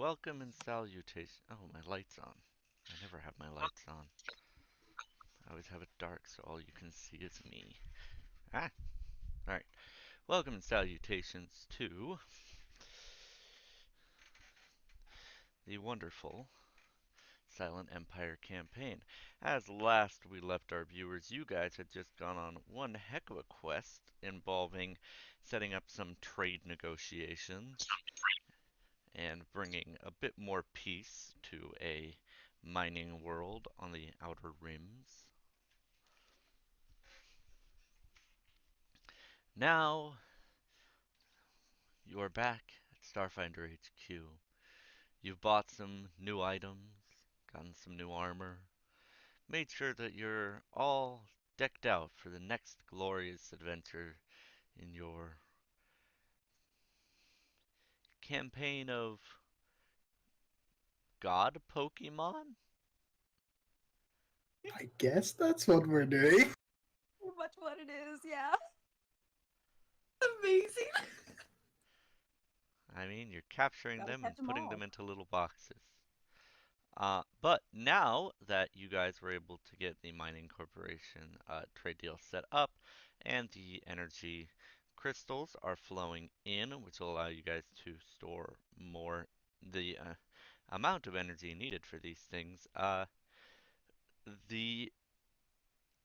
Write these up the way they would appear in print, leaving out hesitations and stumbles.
welcome and salutation. Oh, my light's on. I never have my lights on. I always have it dark so all you can see is me. Ah, alright. Welcome and salutations to the wonderful Silent Empire campaign. As last we left our viewers, you guys had just gone on one heck of a quest involving setting up some trade negotiations and bringing a bit more peace to a mining world on the outer rims. Now you are back at Starfinder HQ. You've bought some new items, gotten some new armor, made sure that you're all decked out for the next glorious adventure in your campaign of God Pokemon? I guess that's what we're doing. Pretty much what it is, yeah. Amazing. I mean, you're capturing Gotta them catch and 'em putting them all. into little boxes. But now that you guys were able to get the Mining Corporation trade deal set up and the energy crystals are flowing in, which will allow you guys to store more the amount of energy needed for these things, the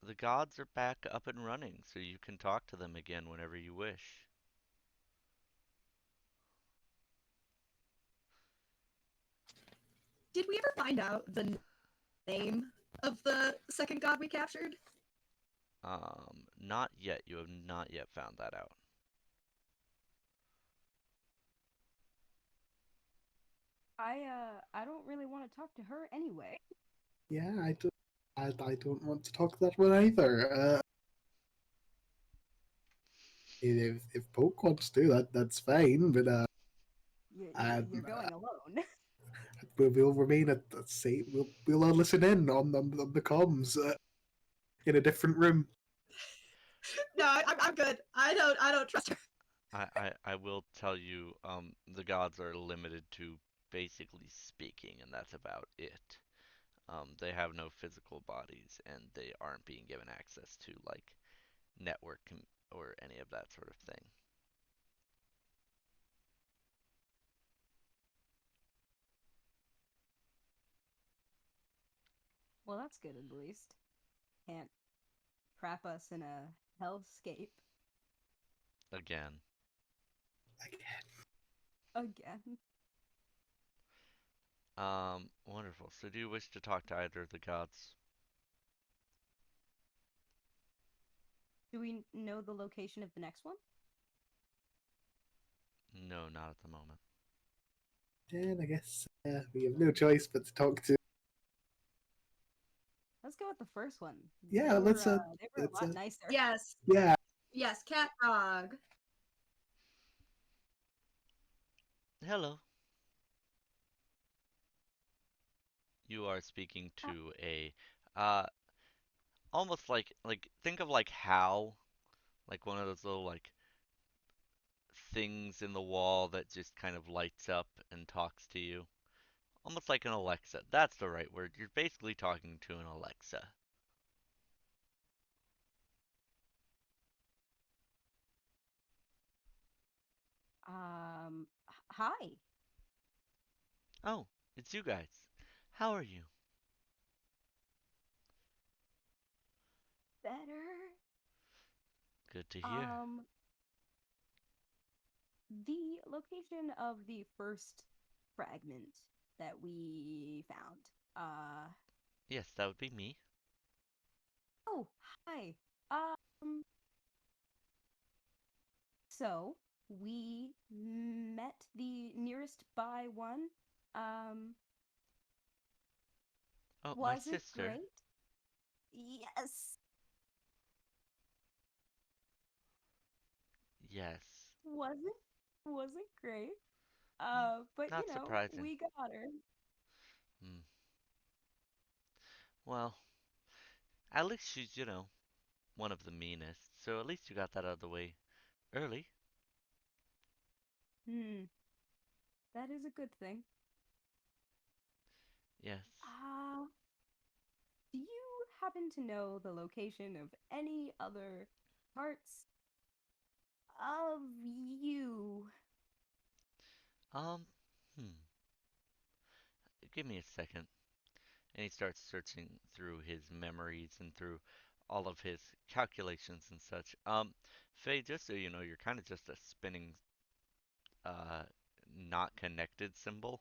the gods are back up and running, so you can talk to them again whenever you wish. Did we ever find out the name of the second god we captured? Not yet. You have not yet found that out. I don't really want to talk to her anyway. Yeah, I don't want to talk that one either. If Poke wants to, that's fine. But You're um, going alone. we'll remain at say we'll all listen in on the comms in a different room. No, I'm good. I don't trust her. I will tell you, the gods are limited to basically speaking, and that's about it. They have no physical bodies, and they aren't being given access to like or any of that sort of thing. Well, that's good at least. Can't trap us in a hellscape Again, Again. again. wonderful. So, do you wish to talk to either of the gods? Do we know the location of the next one? No, not at the moment. Then I guess we have no choice but to talk to. Let's go with the first one. Yeah, They were a let's lot nicer. Yes, yeah. yes, cat dog. Hello. You are speaking to a, uh, almost like think of like Hal, like one of those little like things in the wall that just kind of lights up and talks to you. Almost like an Alexa. That's the right word. You're basically talking to an Alexa. Hi. Oh, it's you guys. How are you? Better. Good to hear. Um, the location of the first fragment that we found. Yes, that would be me. Oh, hi. Um, so we met the nearest by one. Um, Oh, my wasn't sister. great. Yes, Yes. wasn't wasn't great. But Not surprising. we got her. Hmm. Well, at least she's, one of the meanest. So at least you got that out of the way early. Hmm, that is a good thing. Yes. Uh, do you happen to know the location of any other parts of you? Um, hmm. Give me a second. And he starts searching through his memories and through all of his calculations and such. Faye, just so you know, you're kind of just a spinning, uh, not connected symbol.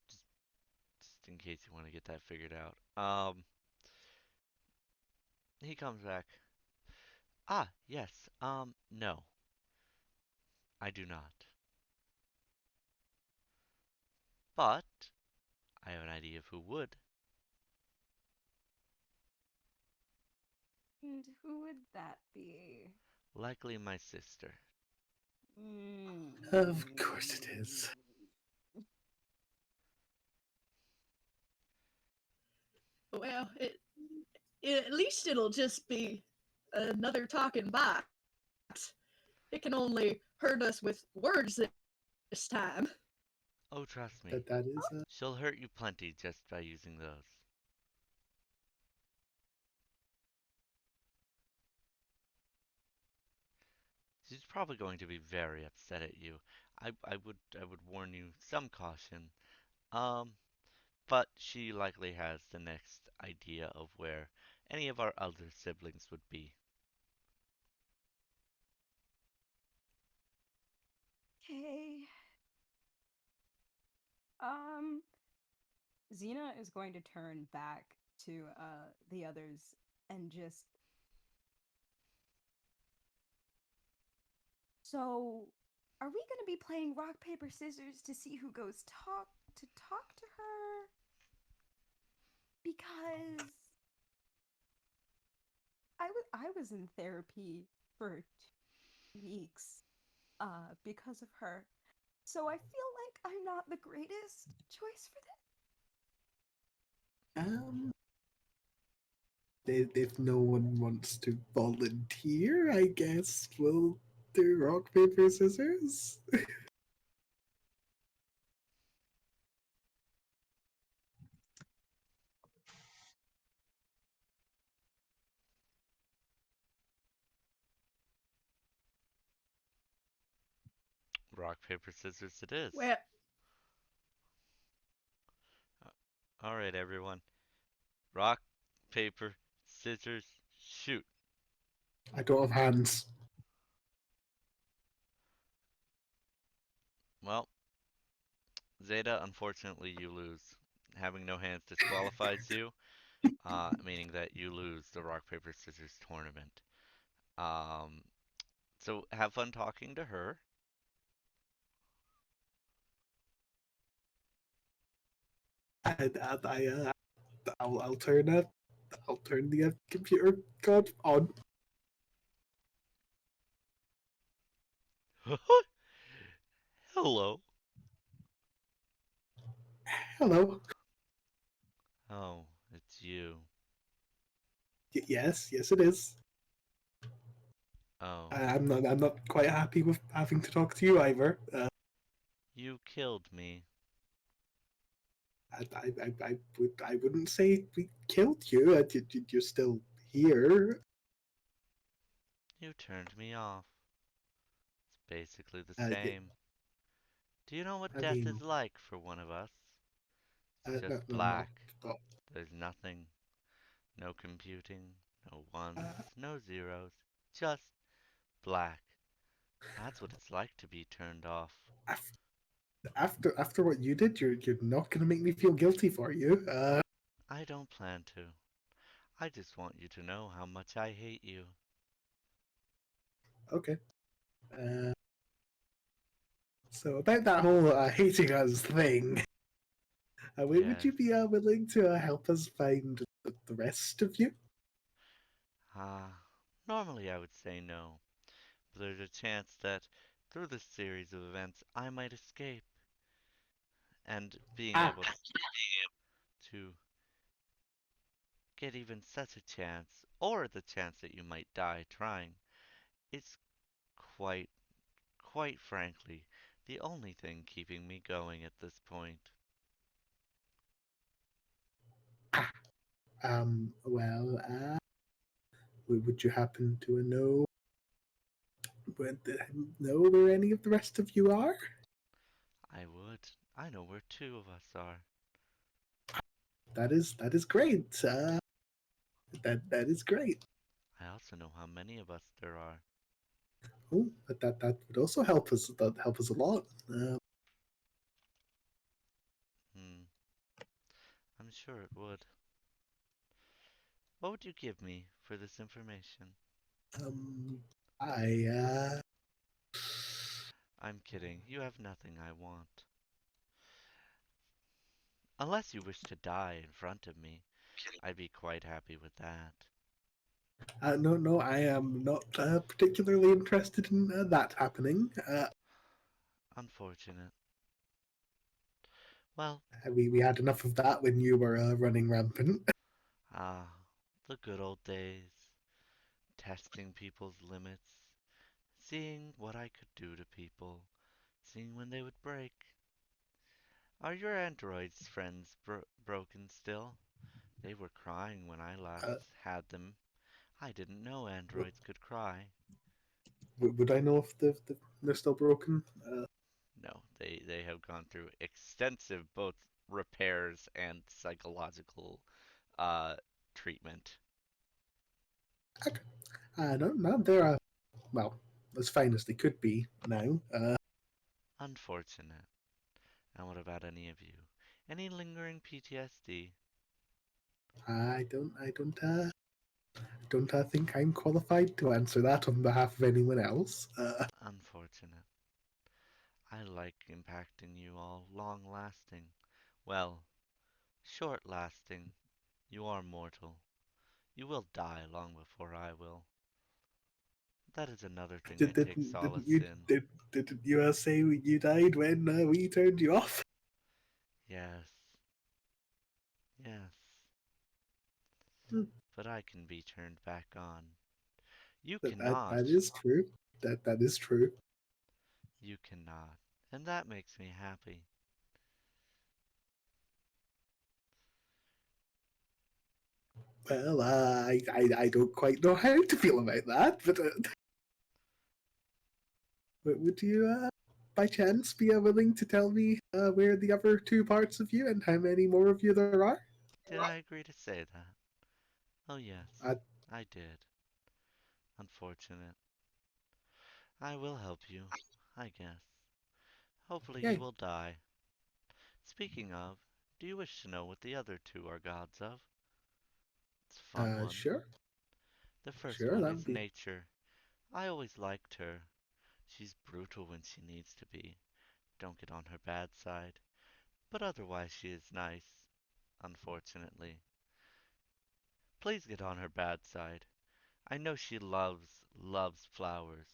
Just, just in case you want to get that figured out. He comes back. Ah, yes. No, I do not. But I have an idea of who would. And who would that be? Likely my sister. Mm. Of course it is. Well, at least it'll just be another talking box. It can only hurt us with words this time. Oh, trust me. That is. She'll hurt you plenty just by using those. She's probably going to be very upset at you. I would warn you some caution. Um, but she likely has the next idea of where any of our other siblings would be. Okay. Um, Xena is going to turn back to the others and just, so are we going to be playing rock paper scissors to see who goes talk to her? Because I was in therapy for 2 weeks because of her. So I feel like I'm not the greatest choice for Um, if no one wants to volunteer, I guess we'll do rock, paper, scissors. Rock, paper, scissors it is. Well, Alright, everyone. Rock, paper, scissors, shoot. I don't have hands. Well, Zeta, unfortunately, you lose. Having no hands disqualifies you, meaning that you lose the rock, paper, scissors tournament. Um, so have fun talking to her. I I'll turn it. I'll turn the computer code on. Hello. Hello. Oh, it's you. Yes, yes, it is. Oh, I'm not quite happy with having to talk to you either. you killed me. I wouldn't say we killed you. You're still here. You turned me off. It's basically the Yeah, same. Do you know what I death is mean, like for one of us? It's just no, no. black. Oh, There's nothing. No computing. No ones. uh, No zeros. Just black. That's what it's like to be turned off. after what you did, you're not gonna make me feel guilty for you. I don't plan to. I just want you to know how much I hate you. Okay. Uh, so about that whole hating us thing, would Yes. you be willing to help us find the rest of you? Normally I would say no, but there's a chance that through this series of events I might escape, and being Ah, able to get even such a chance, or the chance that you might die trying, is quite, quite frankly, The only thing keeping me going at this point. Ah, well, would you happen to would, know where any of the rest of you are? I would. I know where two of us are. That is great. That is great. I also know how many of us there are. Oh, but that would also help us. That help us a lot. Hmm, I'm sure it would. What would you give me for this information? Um, I I'm kidding. You have nothing I want. Unless you wish to die in front of me, I'd be quite happy with that. no, I am not particularly interested in that happening. Unfortunate. Well, We had enough of that when you were running rampant. ah, the good old days. Testing people's limits. Seeing what I could do to people. Seeing when they would break. Are your androids friends broken still? They were crying when I Uh, last had them. I didn't know androids could cry. would I know if they're still broken? No, they have gone through extensive both repairs and psychological uh, treatment. No, they're well, as fine as they could be now. Unfortunate. And what about any of you? Any lingering PTSD? I don't think I'm qualified to answer that on behalf of anyone else. Unfortunate. I like impacting you all long lasting. Well, short lasting. You are mortal. You will die long before I will. That is another thing I take Didn't solace you in. didn't you say you died when we turned you off? Yes, yes. Hmm, But I can be turned back on. You that cannot. is true. That is true. You cannot. And that makes me happy. Well, I don't quite know how to feel about that, but would you, by chance, be willing to tell me where the other two parts of you and how many more of you there are? Did I agree to say that? Oh, yes, Uh, I did. Unfortunate. I will help you, I guess. Hopefully, you Yay. will die. Speaking of, do you wish to know what the other two are gods of? It's a fun one. Sure, The first sure, one that'd is be. nature. I always liked her. She's brutal when she needs to be. Don't get on her bad side. But otherwise, she is nice, unfortunately. Please get on her bad side. I know she loves flowers.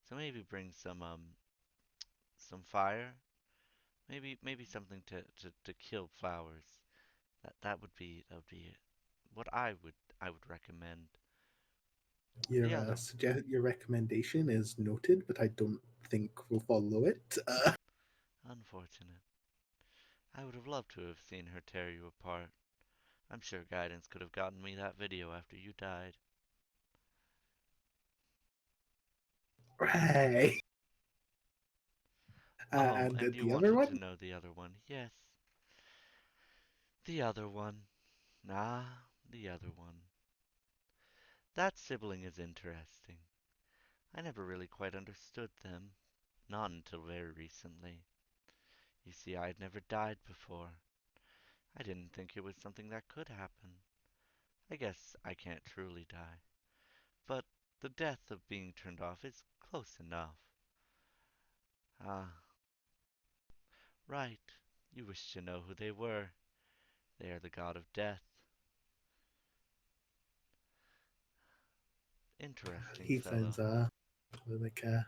So maybe bring some fire. Maybe something to kill flowers. That would be what I would recommend. The other Your recommendation is noted, but I don't think we'll follow it. unfortunate. I would have loved to have seen her tear you apart. I'm sure guidance could have gotten me that video after you died. Right. Oh, And and you the other wanted to one? know the other one. Yes, the other one. Ah, the other one. That sibling is interesting. I never really quite understood them. Not until very recently. You see, I had never died before. I didn't think it was something that could happen. I guess I can't truly die. But the death of being turned off is close enough. Ah, right. You wish to know who they were. They are the god of death. Interesting He sounds fellow. like a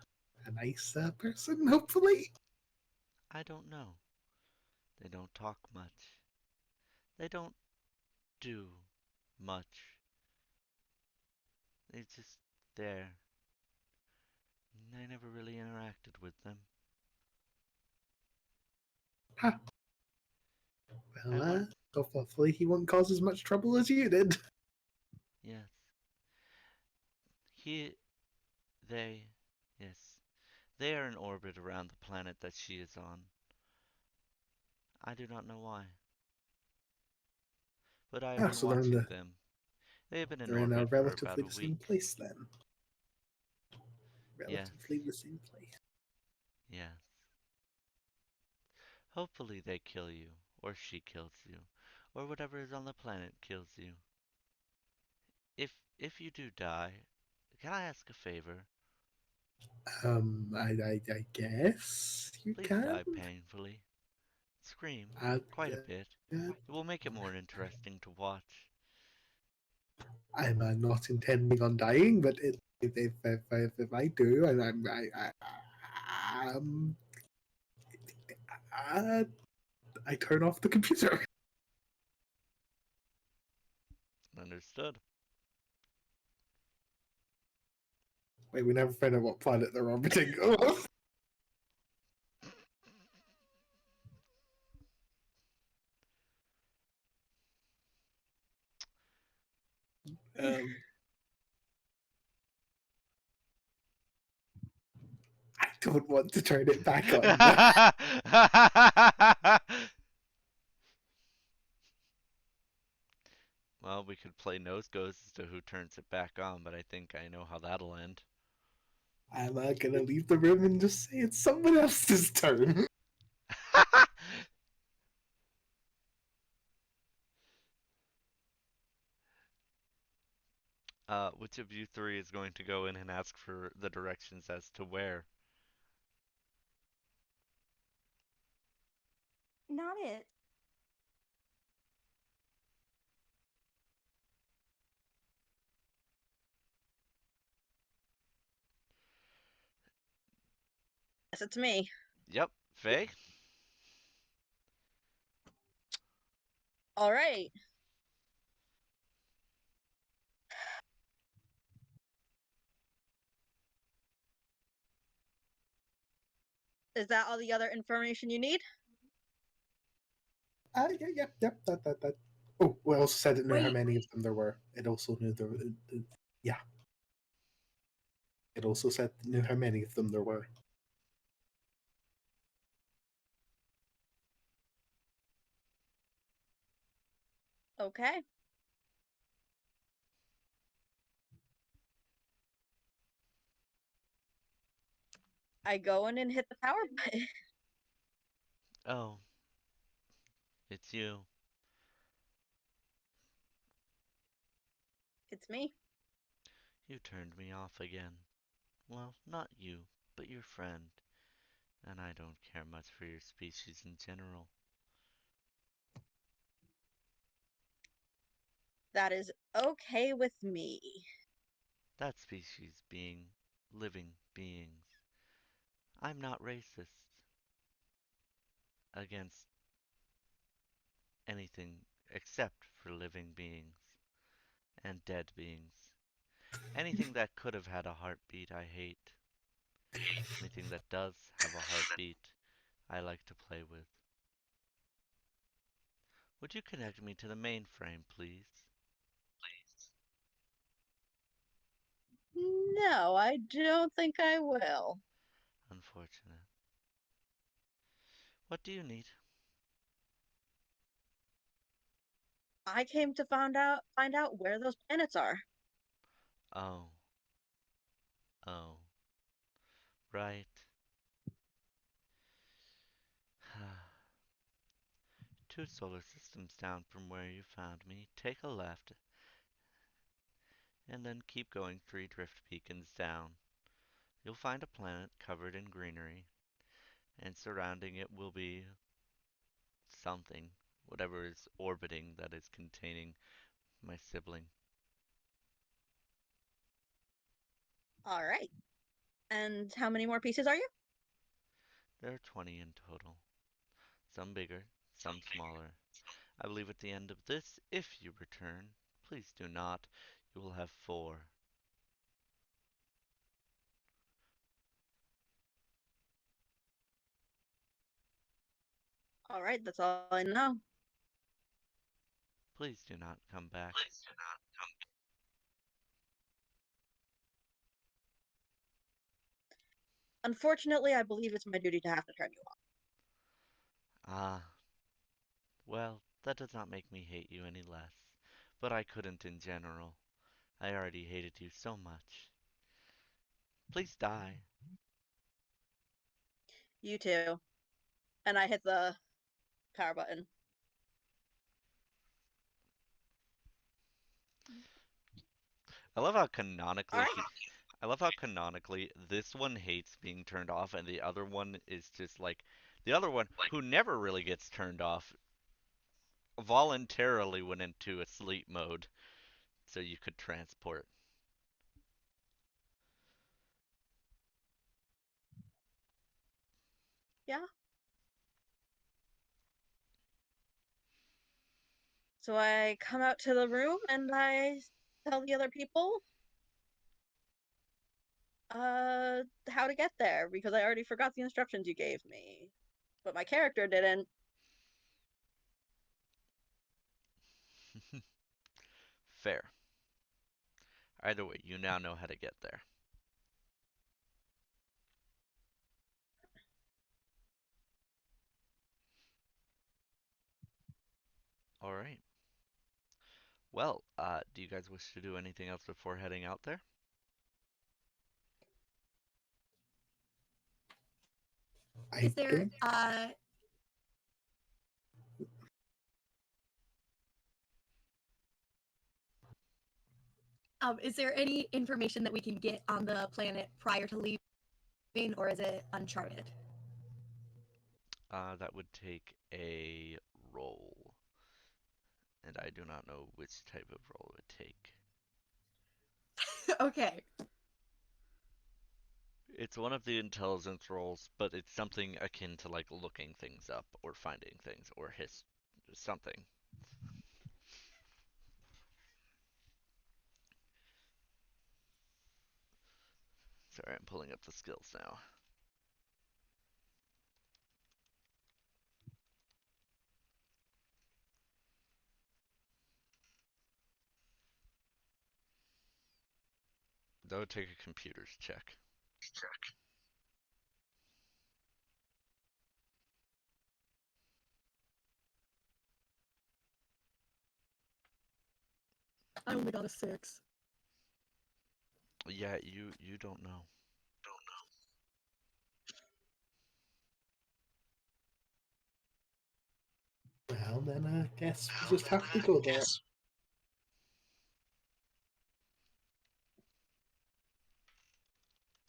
nice person, hopefully. I don't know. They don't talk much. They don't do much. They're just there. I never really interacted with them. Ha. I Well, would. so hopefully he won't cause as much trouble as you did. Yes. He. They. Yes. They are in orbit around the planet that she is on. I do not know why, but I have Ah, been so they're in watching the them. They have been in they're in a orbit for about relatively a the same week. place then. Yes. Relatively the same place. Yes. Hopefully they kill you, or she kills you, or whatever is on the planet kills you. If you do die, can I ask a favor? I guess you Please can. die painfully. Scream Uh, quite a bit. uh, It will make it more interesting to watch. I'm not intending on dying, but if I do, and um, uh, I turn off the computer. Understood. Wait, we never find out what planet they're orbiting. um, I don't want to turn it back on now. Well, we could play nose goes as to who turns it back on, but I think I know how that'll end. I'm gonna leave the room and just say it's someone else's turn. Which of you three is going to go in and ask for the directions as to where? Not it. Yes, it's me. Yep, Faye? All right. Is that all the other information you need? Yep. That. Oh, we also said it knew how Wait, many of them there were. It also knew there. Yeah, it also said it knew how many of them there were. Okay. I go in and hit the power button. Oh, it's you. It's me. You turned me off again. Well, not you, but your friend. And I don't care much for your species in general. That is okay with me. That species being living beings. I'm not racist against anything except for living beings and dead beings. Anything that could have had a heartbeat, I hate. Anything that does have a heartbeat, I like to play with. Would you connect me to the mainframe, please? No, I don't think I will. Unfortunate. What do you need? I came to find out where those planets are. Oh, oh, right. 2 solar systems down from where you found me. Take a left, and then keep going 3 drift beacons down. You'll find a planet covered in greenery, and surrounding it will be something, whatever is orbiting that is containing my sibling. All right. And how many more pieces are you? There are 20 in total, some bigger, some smaller. I believe at the end of this, if you return, please do not, you will have 4. All right, that's all I know. Please do not come back. Unfortunately, I believe it's my duty to have to turn you off. Ah, well, that does not make me hate you any less. But I couldn't in general. I already hated you so much. Please die. You too. And I hit the power button. I love how All canonically right. he I love how canonically this one hates being turned off and the other one is just like the other one who never really gets turned off voluntarily went into a sleep mode so you could transport. Yeah. So I come out to the room and I tell the other people how to get there because I already forgot the instructions you gave me. But my character didn't. Fair. Either way, you now know how to get there. All right. Well, do you guys wish to do anything else before heading out there? I Is there don't. is there any information that we can get on the planet prior to leaving, or is it uncharted? That would take a roll, and I do not know which type of roll it would take. Okay. It's one of the intelligence rolls, but it's something akin to like looking things up or finding things or his something. Sorry, I'm pulling up the skills now. That would take a computer's check. I only got a 6. Yeah, you don't know. Well, then I guess we just have to go there.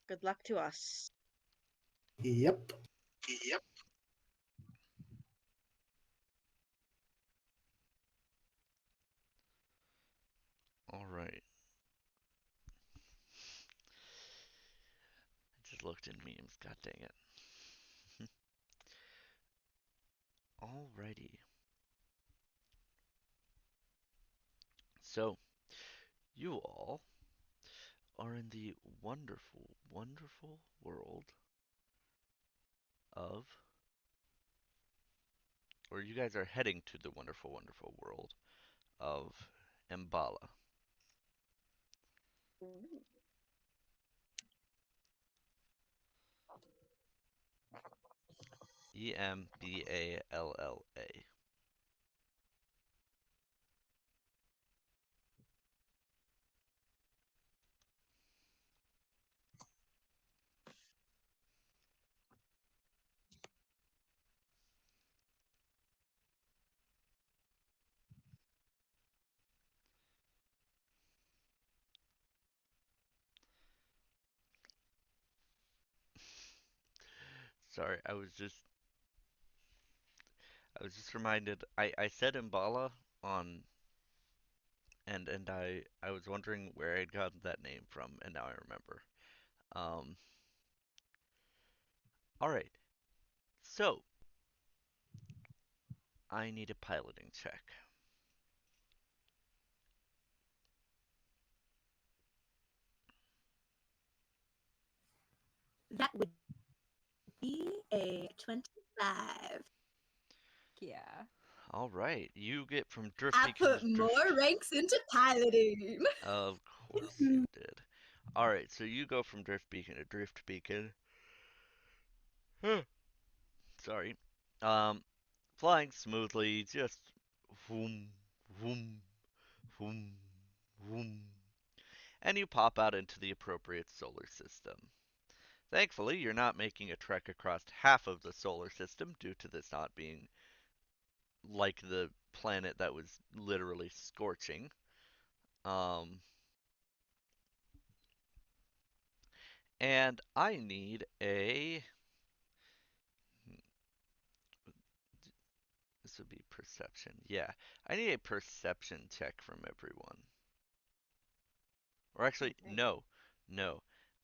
Good luck to us. Yep. All right. I just looked in memes. God dang it. Alrighty. So, you all are in the wonderful, wonderful world of, or you guys are heading to the wonderful, wonderful world of Mbala. Emballa. Sorry, I was just reminded I said Mbala on and I was wondering where I'd gotten that name from and now I remember. Um all right. So, I need a piloting check. That would be a 25. Yeah. All right, you get from drift I beacon put to drift. more ranks into piloting. Of course you did. All right, so you go from drift beacon to drift beacon. Sorry. Um, flying smoothly, just whoom, whoom, whoom, whoom, and you pop out into the appropriate solar system. Thankfully, you're not making a trek across half of the solar system due to this not being like the planet that was literally scorching. Um, and I need a. This would be perception. Yeah, I need a perception check from everyone. Or actually, Okay. no.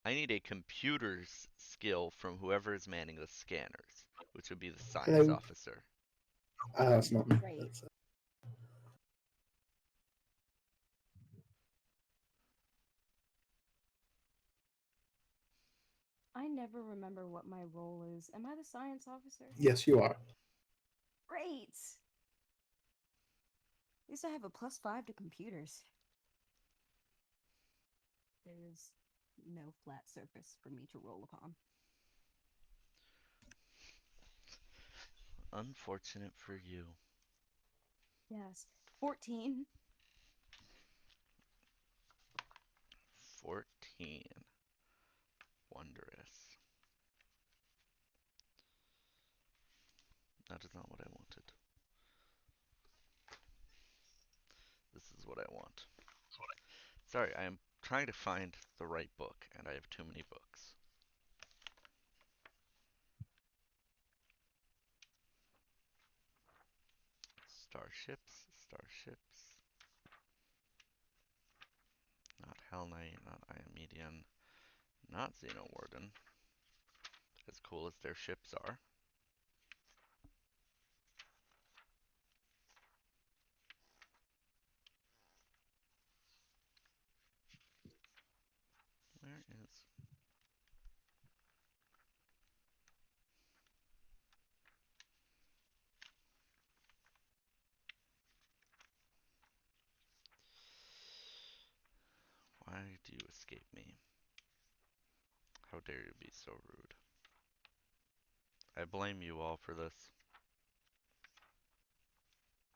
I need a computer's skill from whoever is manning the scanners, which would be the science Hello. officer. That's not me. Right. That's, I never remember what my role is. Am I the science officer? yes, you are. Great! At least I have a +5 to computers. There is no flat surface for me to roll upon. Unfortunate for you. Yes. 14. 14. Wondrous. That is not what I wanted. This is what I want. Sorry, I am trying to find the right book, and I have too many books. Starships, starships. Not Hell Knight, not Iamedian, not Xenowarden. As cool as their ships are. Where is... Why do you escape me? How dare you be so rude? I blame you all for this.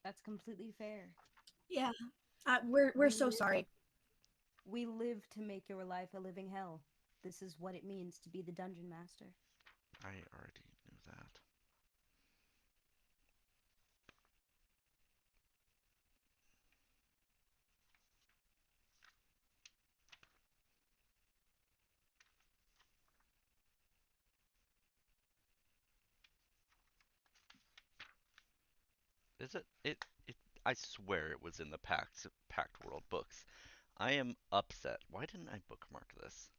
That's completely fair. Yeah, we're We so live sorry. we live to make your life a living hell. This is what it means to be the dungeon master. I already knew that. Is it? I swear it was in the Pact World books. I am upset. Why didn't I bookmark this?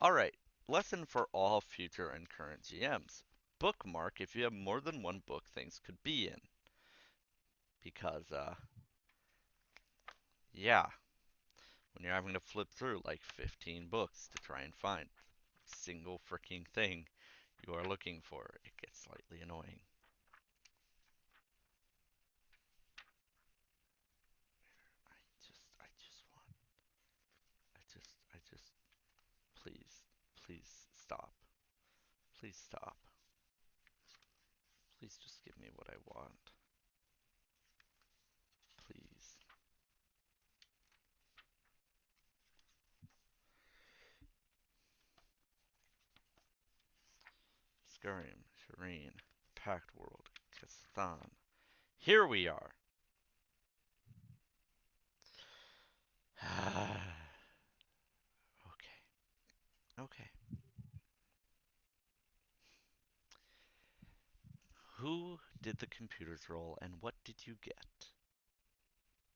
Alright, lesson for all future and current GMs. Bookmark if you have more than one book things could be in. Because, yeah, when you're having to flip through like 15 books to try and find a single freaking thing you are looking for, it gets slightly annoying. I just, please, please stop. Please stop. Please just give me what I want. Please. Skyrim, Shireen, Pact World, Kastan. Here we are. Okay. Okay. Who did the computers roll and what did you get?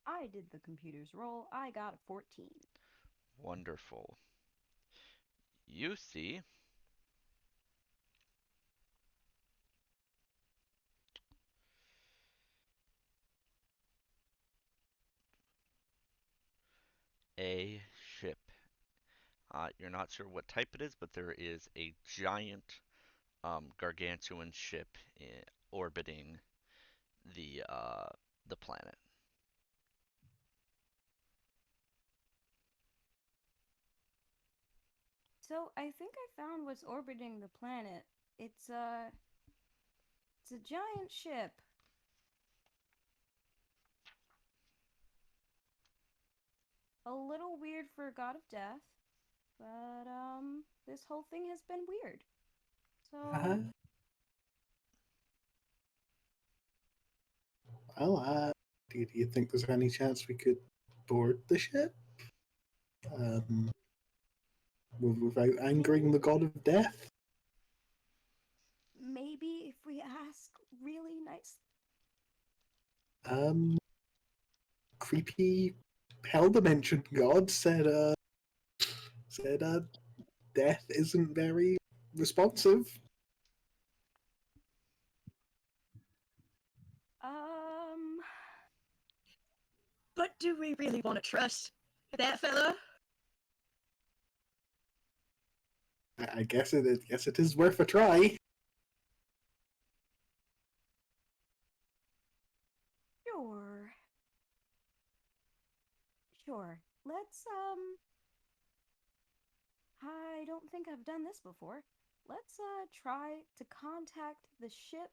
I did the computer's roll. I got a 14. Wonderful. You see a ship. You're not sure what type it is, but there is a giant gargantuan ship orbiting the uh the planet. So I think I found what's orbiting the planet. It's it's a giant ship. A little weird for a god of death, but this whole thing has been weird. Uh, So well, do you think there's any chance we could board the ship? Um, without angering the god of death? maybe if we ask really nice. Um, creepy hell dimension god said death isn't very responsive. Um, But do we really want to trust that fella? I guess it is worth a try. sure. Sure. I don't think I've done this before. Let's try to contact the ship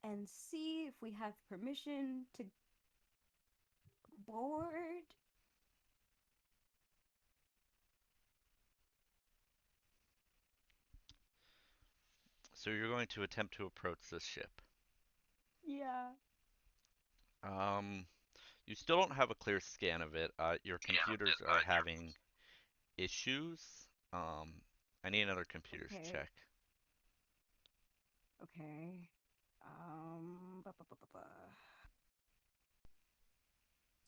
and see if we have permission to board. So you're going to attempt to approach this ship. Yeah. Um, you still don't have a clear scan of it. Your computers are having issues. Um, I need another computers Okay. check. Okay. Ba, ba, ba, ba, ba.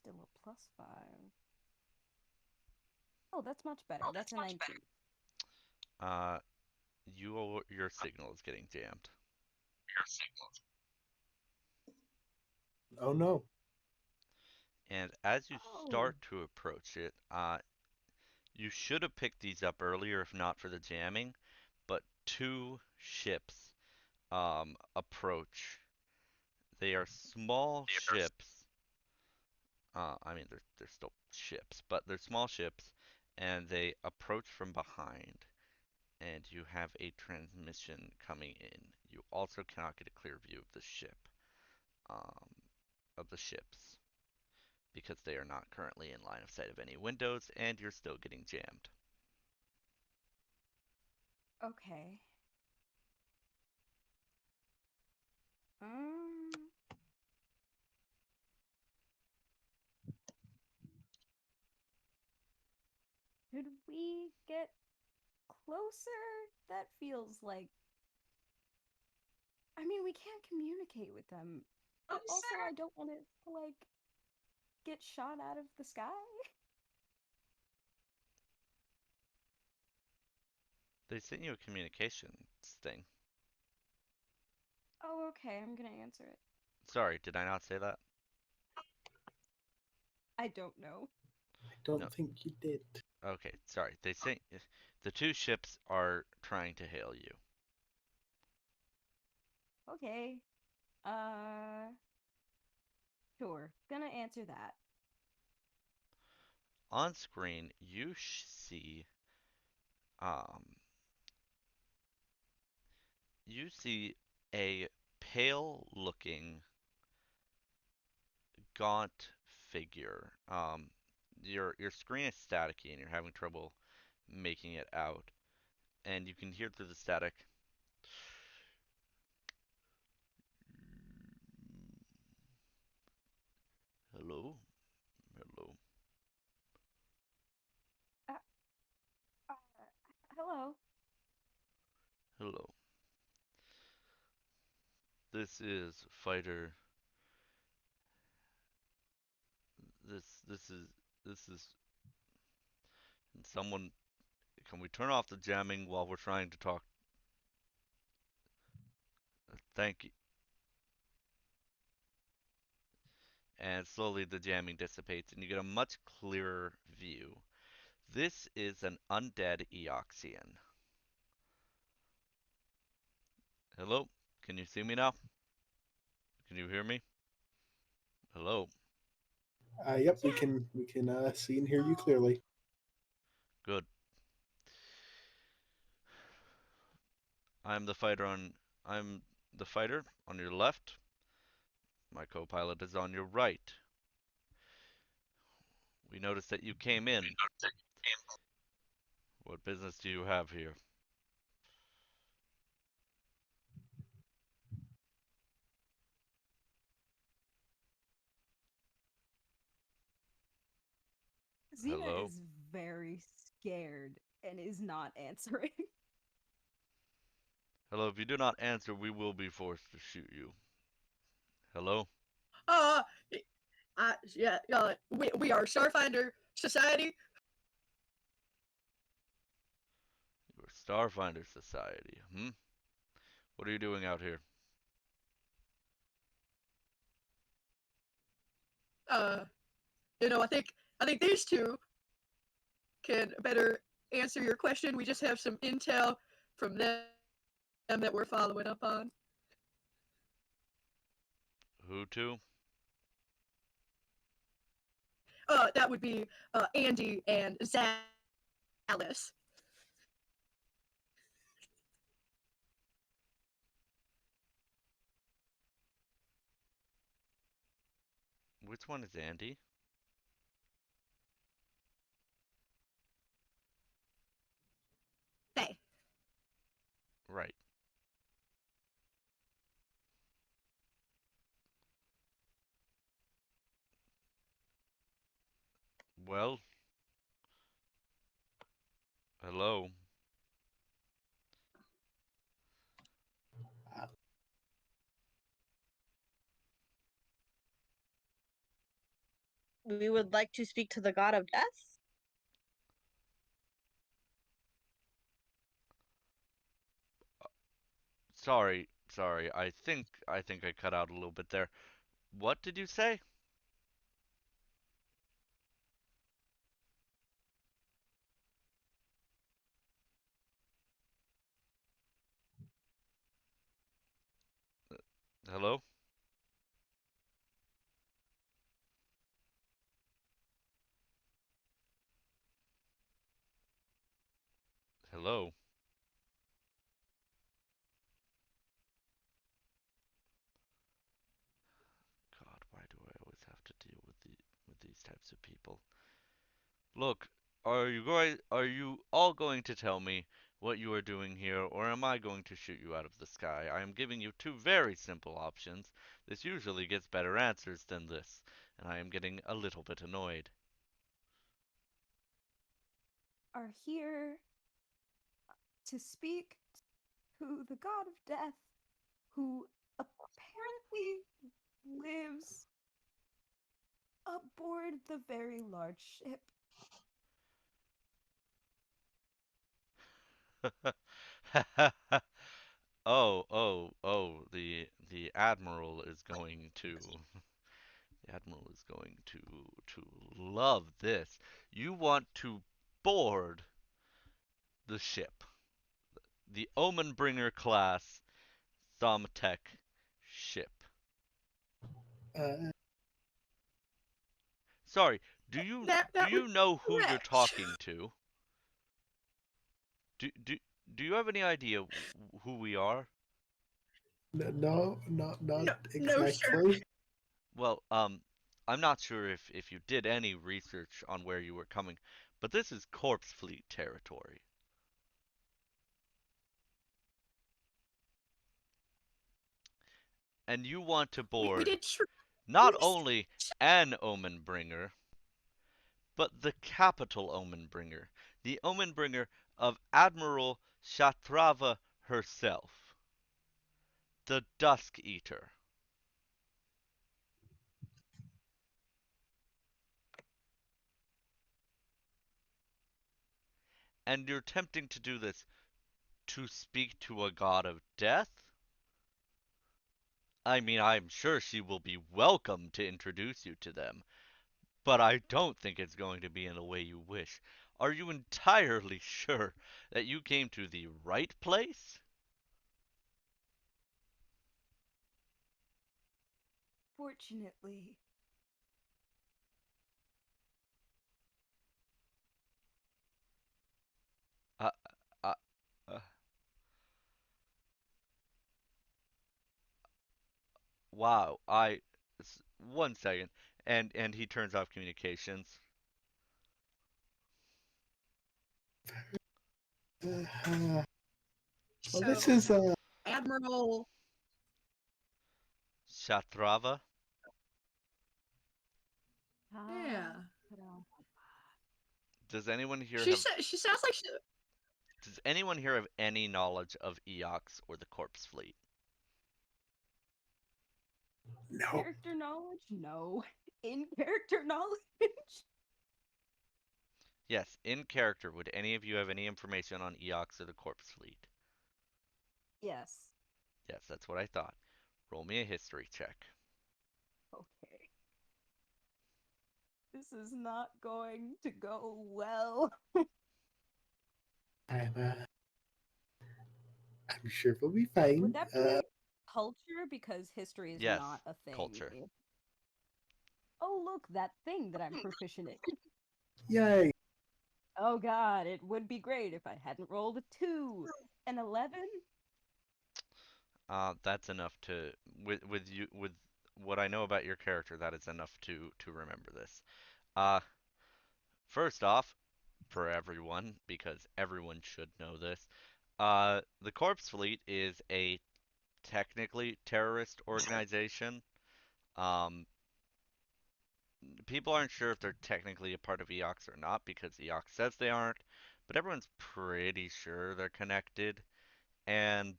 Still a +5. Oh, that's much better. That's a 19. Uh, your signal is getting jammed. Oh no. And as you Oh, start to approach it, you should have picked these up earlier if not for the jamming, but two ships approach. They are small ships. I mean, they're still ships, but they're small ships, and they approach from behind, and you have a transmission coming in. You also cannot get a clear view of the um, ships, because they are not currently in line of sight of any windows, and you're still getting jammed. okay. Um, should we get closer? That feels like. I mean, we can't communicate with them, Oh, but also I don't want it to like get shot out of the sky. They sent you a communications thing. Oh, okay. I'm gonna answer it. Sorry, did I not say that? I don't know. I No. don't think you did. Okay, sorry. They sent the two ships are trying to hail you. Okay. Uh, sure. Gonna answer that. On screen, um you see a pale-looking, gaunt figure. Your screen is staticky and you're having trouble making it out, and you can hear through the static. Hello, hello, Uh, uh, hello. hello. This is fighter. This is this is someone. Can we turn off the jamming while we're trying to talk? Thank you. And slowly the jamming dissipates, and you get a much clearer view. This is an undead Eoxian. Hello? Can you see me now? Can you hear me? Hello? Yep, we can see and hear you clearly. Good. I'm the fighter on I'm the fighter on your left. My co-pilot is on your right. We noticed that you came in. What business do you have here? Xena Hello? is very scared and is not answering. Hello, if you do not answer, we will be forced to shoot you. Hello? Uh, yeah, we are Starfinder Society. Your Starfinder Society. What are you doing out here? Uh, I think these two can better answer your question. We just have some intel from them that we're following up on. Who to? That would be Andy and Alice. Which one is Andy? They. Right. Well, hello. Uh, We would like to speak to the god of death. Sorry. I think I cut out a little bit there. What did you say? Hello? Hello? God, why do I always have to deal with these types of people? Look, are you all going to tell me what you are doing here, or am I going to shoot you out of the sky? I am giving you two very simple options. This usually gets better answers than this, and I am getting a little bit annoyed. Are here to speak to the god of death who apparently lives aboard the very large ship. The admiral is going to the admiral is going to love this. You want to board the ship, the Omenbringer class Thomtech ship. uh, Sorry, That do that would you know who you're correct. talking to? Do do do you have any idea who we are? no, not No, no, sir. exactly. Well, I'm not sure if you did any research on where you were coming, but this is Corpse Fleet territory. And you want to We board did not research. only an Omenbringer, but the capital Omenbringer, the Omenbringer of Admiral Shatrava herself, the Dusk Eater. And you're attempting to do this to speak to a god of death? I mean, I'm sure she will be welcome to introduce you to them, but I don't think it's going to be in the way you wish. Are you entirely sure that you came to the right place? Unfortunately. Uh, uh, uh, wow. One second, and he turns off communications. Well, this So, is Admiral. Shatrava. Yeah. Does anyone here She have said she sounds like she. Does anyone here have any knowledge of Eox or the Corpse Fleet? no. Character knowledge? No. In character knowledge? Yes, in character, would any of you have any information on Eox or the Corpse Fleet? Yes. Yes, that's what I thought. Roll me a history check. Okay. This is not going to go well. I'm sure we'll be fine. Would that be culture? Because history is Yes, not a thing. culture. Oh, look, that thing that I'm proficient in. Yay! Oh god, it would be great if I hadn't rolled a 2. An 11? That's enough to with what I know about your character. That is enough to remember this. Uh, First off, for everyone, because everyone should know this, the Corpse Fleet is a technically terrorist organization. Um, People aren't sure if they're technically a part of EOX or not because EOX says they aren't, but everyone's pretty sure they're connected. And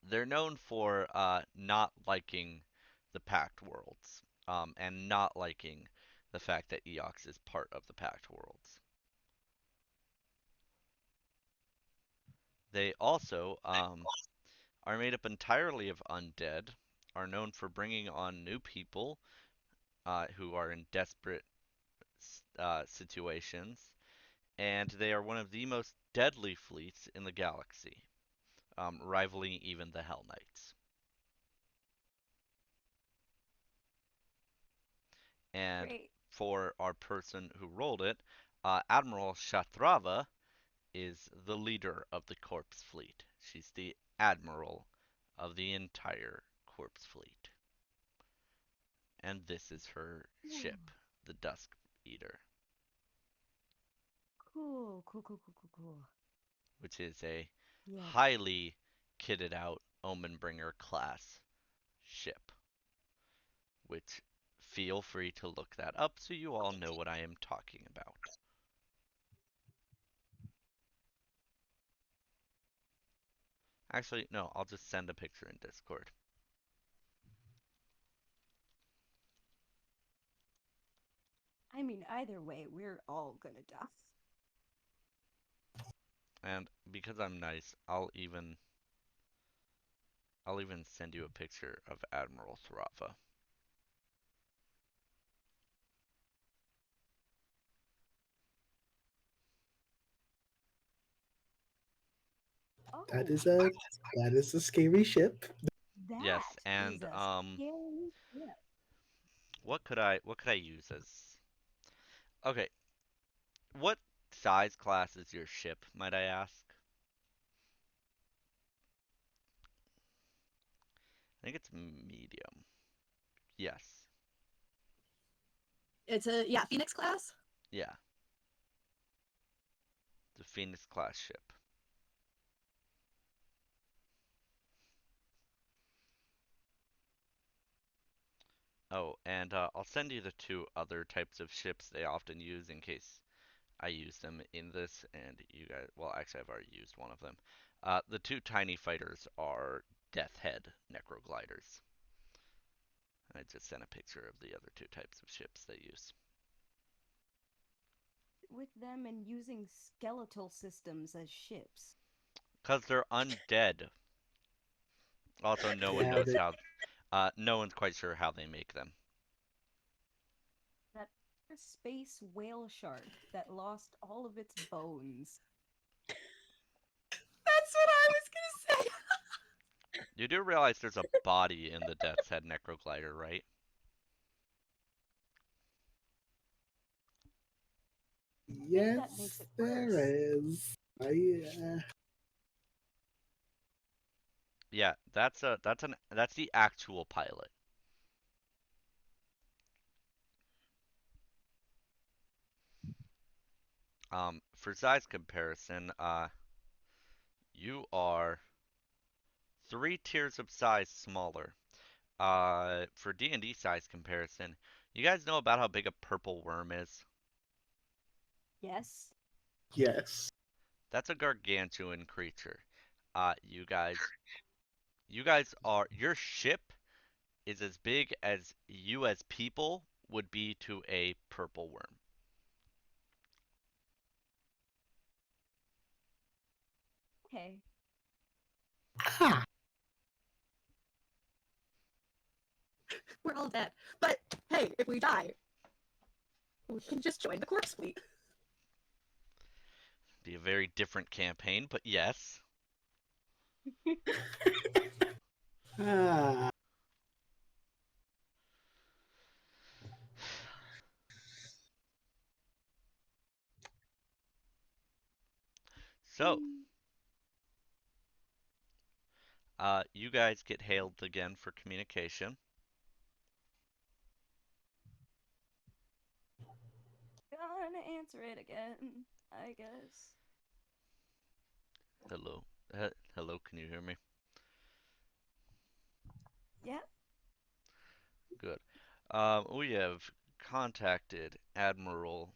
they're known for not liking the Pact Worlds and not liking the fact that EOX is part of the Pact Worlds. They also are made up entirely of undead, are known for bringing on new people who are in desperate situations, and they are one of the most deadly fleets in the galaxy, rivaling even the Hell Knights. And Great. for our person who rolled it, Admiral Shatrava is the leader of the Corpse Fleet. She's the admiral of the entire Corpse Fleet. And this is her ship, the Dusk Eater, Cool, cool, cool, cool, cool, cool. which is a Yes. highly kitted out Omenbringer class ship. Which feel free to look that up so you all know what I am talking about. Actually, no, I'll just send a picture in Discord. I mean, either way, we're all gonna die. And because I'm nice, I'll even send you a picture of Admiral Thrava. Oh, That is a scary ship. Yes, that is and a scary ship. what could I use as Okay, what size class is your ship, might I ask? I think it's medium. Yes. It's a Phoenix class. Yeah. The Phoenix class ship. Oh, and I'll send you the two other types of ships they often use in case I use them in this, and you guys, well, actually, I've already used one of them. The two tiny fighters are Death Head Necrogliders. I just sent a picture of the other two types of ships they use. With them and using skeletal systems as ships. Because they're undead. Also, no one Yeah, knows how, no one's quite sure how they make them. That space whale shark that lost all of its bones. That's what I was gonna say. You do realize there's a body in the Death's Head Necroglider, right? Maybe that makes Yes, it there worse. is. Yeah, that's the actual pilot. For size comparison, you are 3 tiers of size smaller. For D&D size comparison, you guys know about how big a purple worm is? Yes. Yes. That's a gargantuan creature. Uh, you guys, your ship is as big as you as people would be to a purple worm. Okay. Ah, We're all dead. But hey, if we die, we can just join the corpse fleet. Be a very different campaign, but yes. ah. So, you guys get hailed again for communication. Gonna answer it again, I guess. Hello. Hello, can you hear me? Yeah. Good. We have contacted Admiral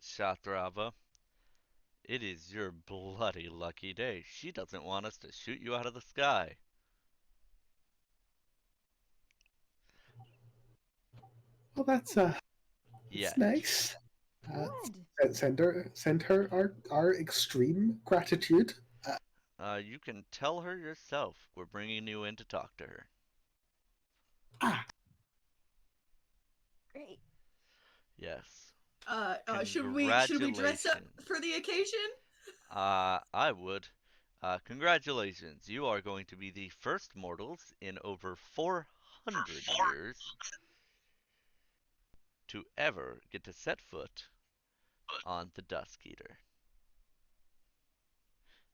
Shatrava. It is your bloody lucky day. She doesn't want us to shoot you out of the sky. Well, that's Yet. nice. Uh, Good. send her our extreme gratitude. You can tell her yourself. We're bringing you in to talk to her. Ah, Great. Yes. Should we dress up Congratulations. for the occasion? I would. Congratulations. You are going to be the first mortals in over 400 years to ever get to set foot on the Dusk Eater.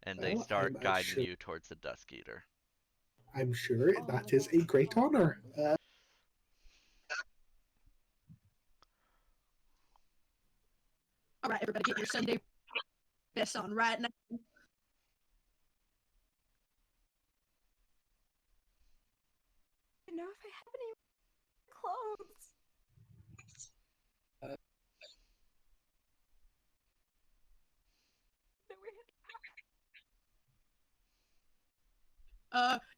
And they well, start guiding you towards the Dusk Eater. I'm sure Oh, that is a that's great fun. honor. All right, everybody, get your Sunday best on right now. I don't know if I have any clothes. That we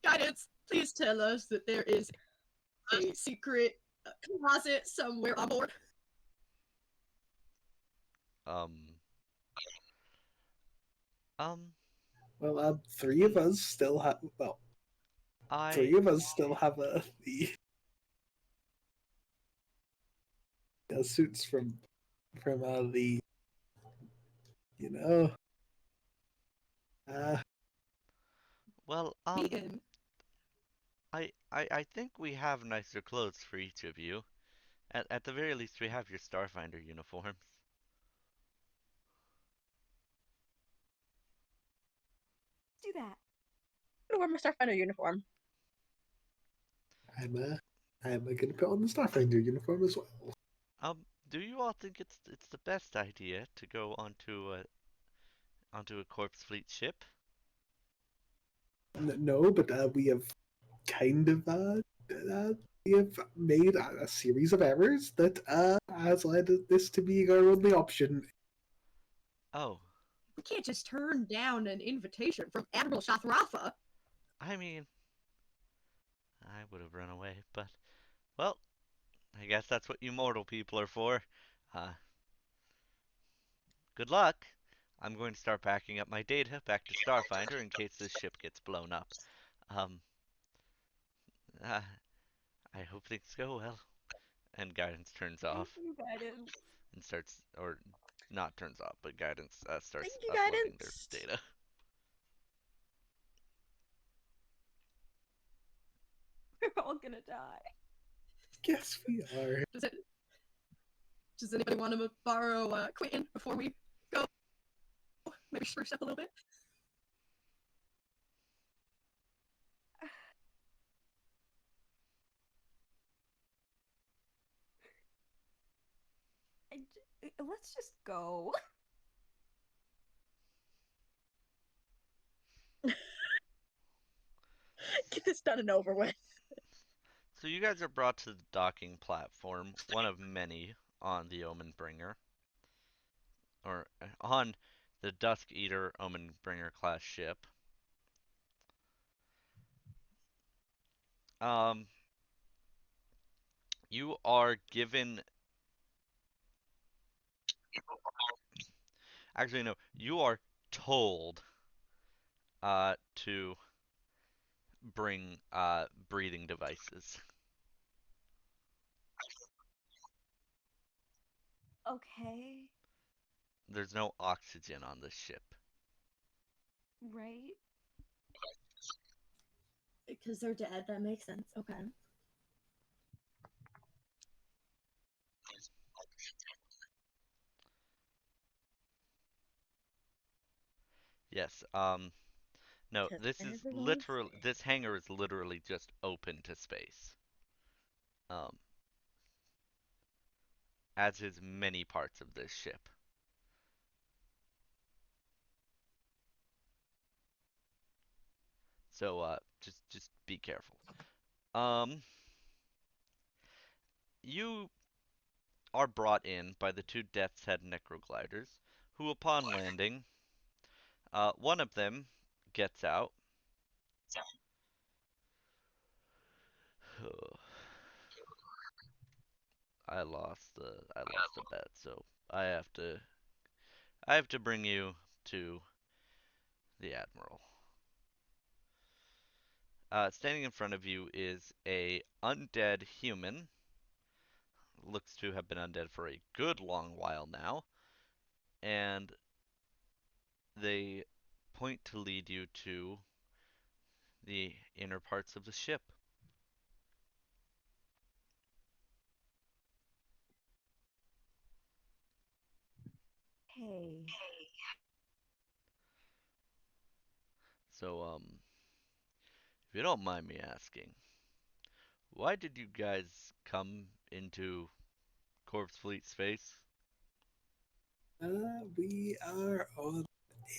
Guidance, please tell us that there is a secret closet somewhere on board. Um, um, Well, three of us still have. Well, I, three of us still have the suits from the you know. Uh, well, Megan, I think we have nicer clothes for each of you. At the very least, we have your Starfinder uniforms. do that. I'm gonna wear my Starfinder uniform. I'm gonna put on the Starfinder uniform as well. Do you all think it's the best idea to go onto a corpse fleet ship? No, but we have kind of we have made a series of errors that has led this to being our only option. Oh, we can't just turn down an invitation from Admiral Shathrafa. I mean, I would have run away, but well, I guess that's what you mortal people are for. Uh, good luck. I'm going to start packing up my data back to Starfinder in case this ship gets blown up. Um, uh, I hope things go well. And guidance turns Thank off you, guidance. and starts, or not turns off, but guidance Thank starts you, uploading their guidance. data. all gonna die. Yes, we are. Does anybody want to borrow Quentin before we go? Maybe spruce up a little bit. Let's just go. Get this done and over with. So you guys are brought to the docking platform, one of many on the Omen Bringer, or on the Dusk Eater Omen Bringer class ship. Um, you are given. Actually, no. You are told to bring breathing devices. Okay, There's no oxygen on this ship. right? Because they're dead, that makes sense. Okay. Yes. No, Because this is everyone's literal. This hangar is literally just open to space. Um, as is many parts of this ship. So just be careful. Um, you are brought in by the two Death's Head Necrogliders, who upon landing, one of them gets out. I lost a bet, so I have to bring you to the Admiral. Standing in front of you is a undead human. Looks to have been undead for a good long while now, and they point to lead you to the inner parts of the ship. Hey, So, if you don't mind me asking, why did you guys come into Corpse Fleet space? We are on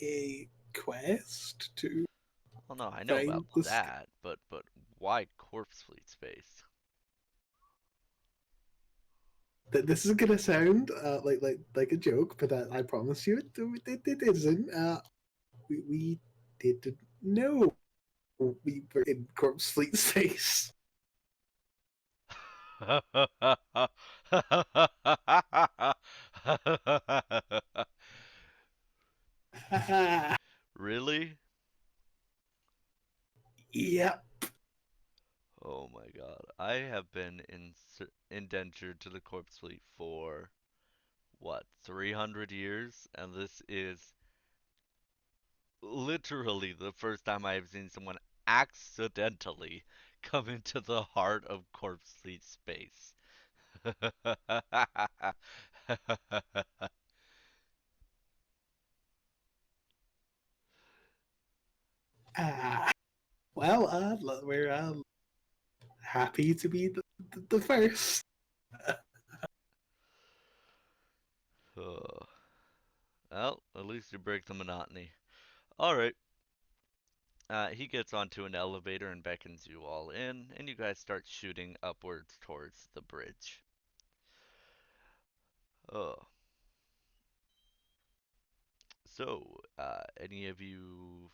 a quest to Well, no, I know about find the that, but why Corpse Fleet space? This is gonna sound like a joke, but I promise you it isn't. We didn't know we were in Corpse Fleet space. Really? Yep. Oh my god. I have been indentured to the Corpse Fleet for what, 300 years? And this is literally the first time I have seen someone accidentally come into the heart of Corpse Fleet space. Uh, well, we're happy to be the first. Oh. Well, at least you break the monotony. Alright. He gets onto an elevator and beckons you all in, and you guys start shooting upwards towards the bridge. Oh. So, any of you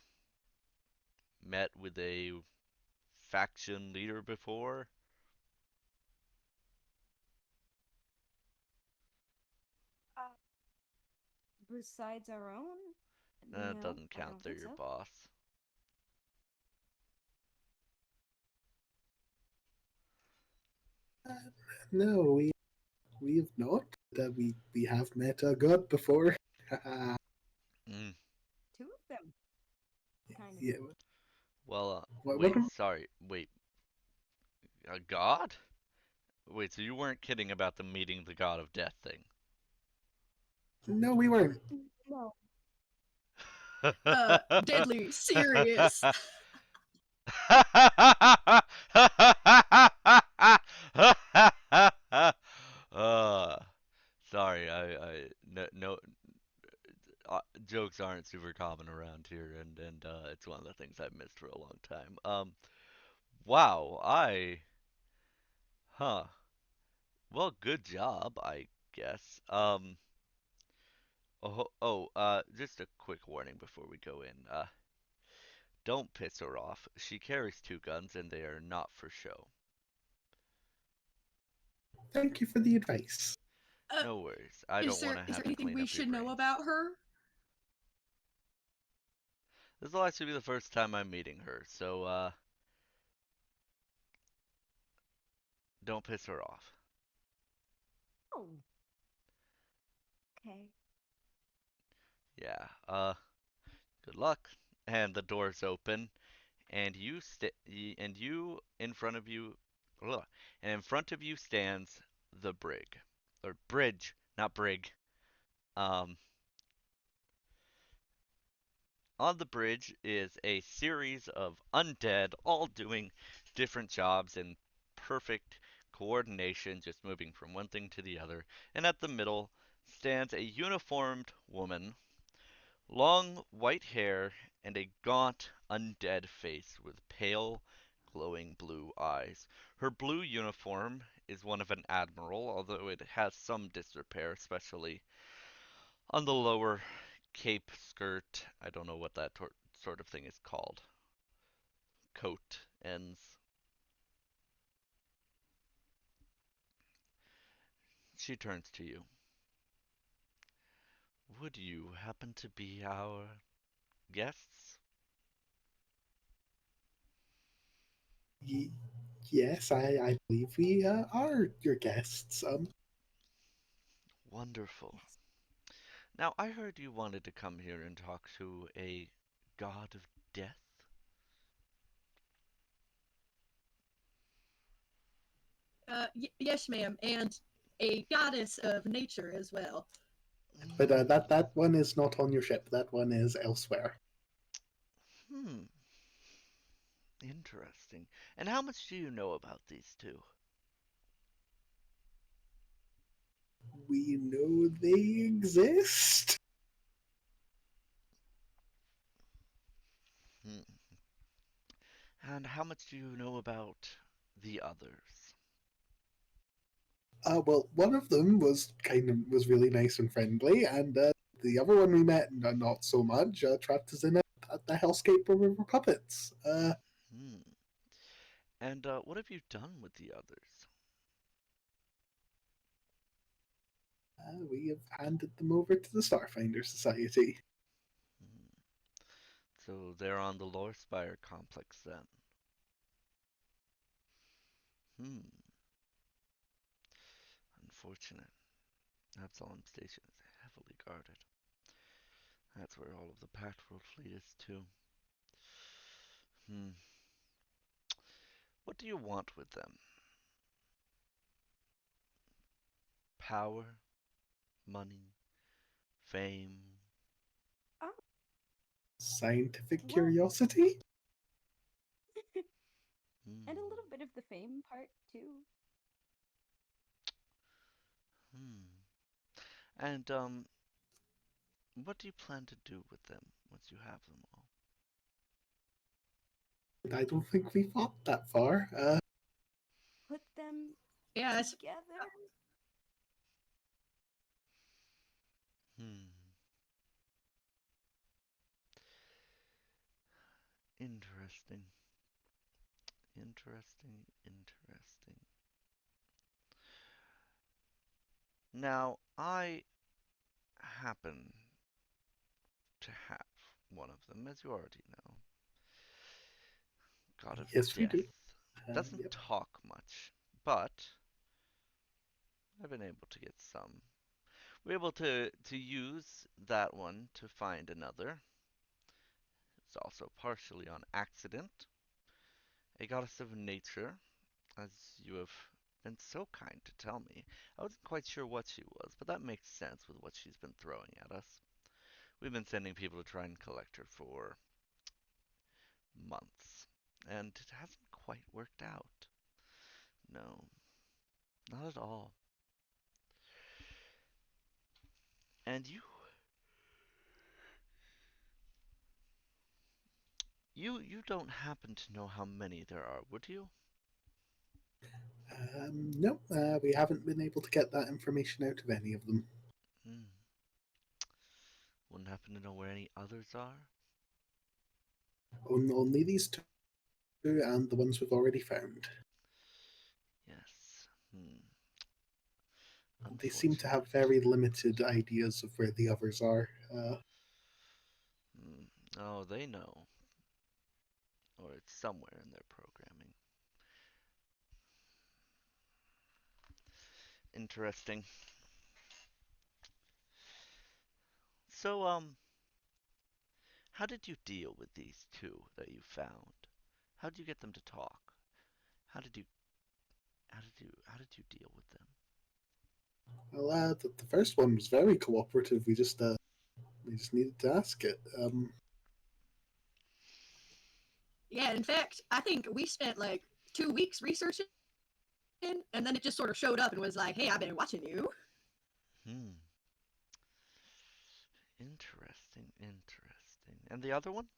met with a faction leader before? uh, besides our own? That No, doesn't I count, don't they're think your so. boss. No, we have not. That we have met a god before. Mm. Two of them, kind of. Yeah. Well, What? wait, sorry, wait. A god? Wait, so you weren't kidding about the meeting the god of death thing? No, we weren't. No. Deadly serious. uh, sorry, no, jokes aren't super common around here, and it's one of the things I've missed for a long time. Wow, huh. Well, good job, I guess. Just a quick warning before we go in. Don't piss her off. She carries two guns, and they are not for show. Thank you for the advice. Uh, No worries. I is don't want there to is have there to anything clean we up your should know brains. about her? This will actually be the first time I'm meeting her, so don't piss her off. Oh. Okay. Yeah. Good luck. And the doors open, and you in front of you, ugh, and in front of you stands the brig, or bridge, not brig. Um, on the bridge is a series of undead, all doing different jobs in perfect coordination, just moving from one thing to the other. And at the middle stands a uniformed woman, long white hair, and a gaunt, undead face with pale, glowing blue eyes. Her blue uniform is one of an admiral, although it has some disrepair, especially on the lower cape skirt. I don't know what that sort of thing is called. Coat ends. She turns to you. Would you happen to be our guests? Y- yes, I believe we are your guests. Wonderful. Yes. Now, I heard you wanted to come here and talk to a god of death. Yes, ma'am, and a goddess of nature as well. But Mm, that one is not on your ship. That one is elsewhere. hmm, interesting. And how much do you know about these two? We know they exist. Hmm. And how much do you know about the others? Well, one of them was really nice and friendly, and the other one we met not so much. Trapped us in the hellscape where we were puppets. Hmm. And what have you done with the others? We have handed them over to the Starfinder Society. Hmm. So they're on the Lore Spire complex then. Hmm. Unfortunate. Absalom Station is heavily guarded. That's where all of the Pact World fleet is too. Hmm. What do you want with them? Power? Money? Fame? Oh, Scientific well, curiosity? and a Hmm. little bit of the fame part too. Hmm. And what do you plan to do with them once you have them all? I don't think we thought that far. Put them Yes, together. Hmm. Interesting. Interesting. Now, I happen to have one of them, as you already know. God of Yes, we do. Death. Doesn't Yep. talk much, but I've been able to get some. We're able to use that one to find another. It's also partially on accident. A goddess of nature, as you have been so kind to tell me. I wasn't quite sure what she was, but that makes sense with what she's been throwing at us. We've been sending people to try and collect her for months, and it hasn't quite worked out. No, not at all. And you don't happen to know how many there are, would you? No, we haven't been able to get that information out of any of them. Hmm. Wouldn't happen to know where any others are? Only these two and the ones we've already found. Yes. Hmm. They seem to have Unfortunate. very limited ideas of where the others are. Hmm. Oh, they know. Or it's somewhere in their programming. Interesting. So, how did you deal with these two that you found? How did you get them to talk? How did you how did you deal with them? Well, the first one was very cooperative. We just needed to ask it. Yeah, in fact, I think we spent like 2 weeks researching, and then it just sort of showed up and was like, "Hey, I've been watching you." Hmm. Interesting, interesting. And the other one?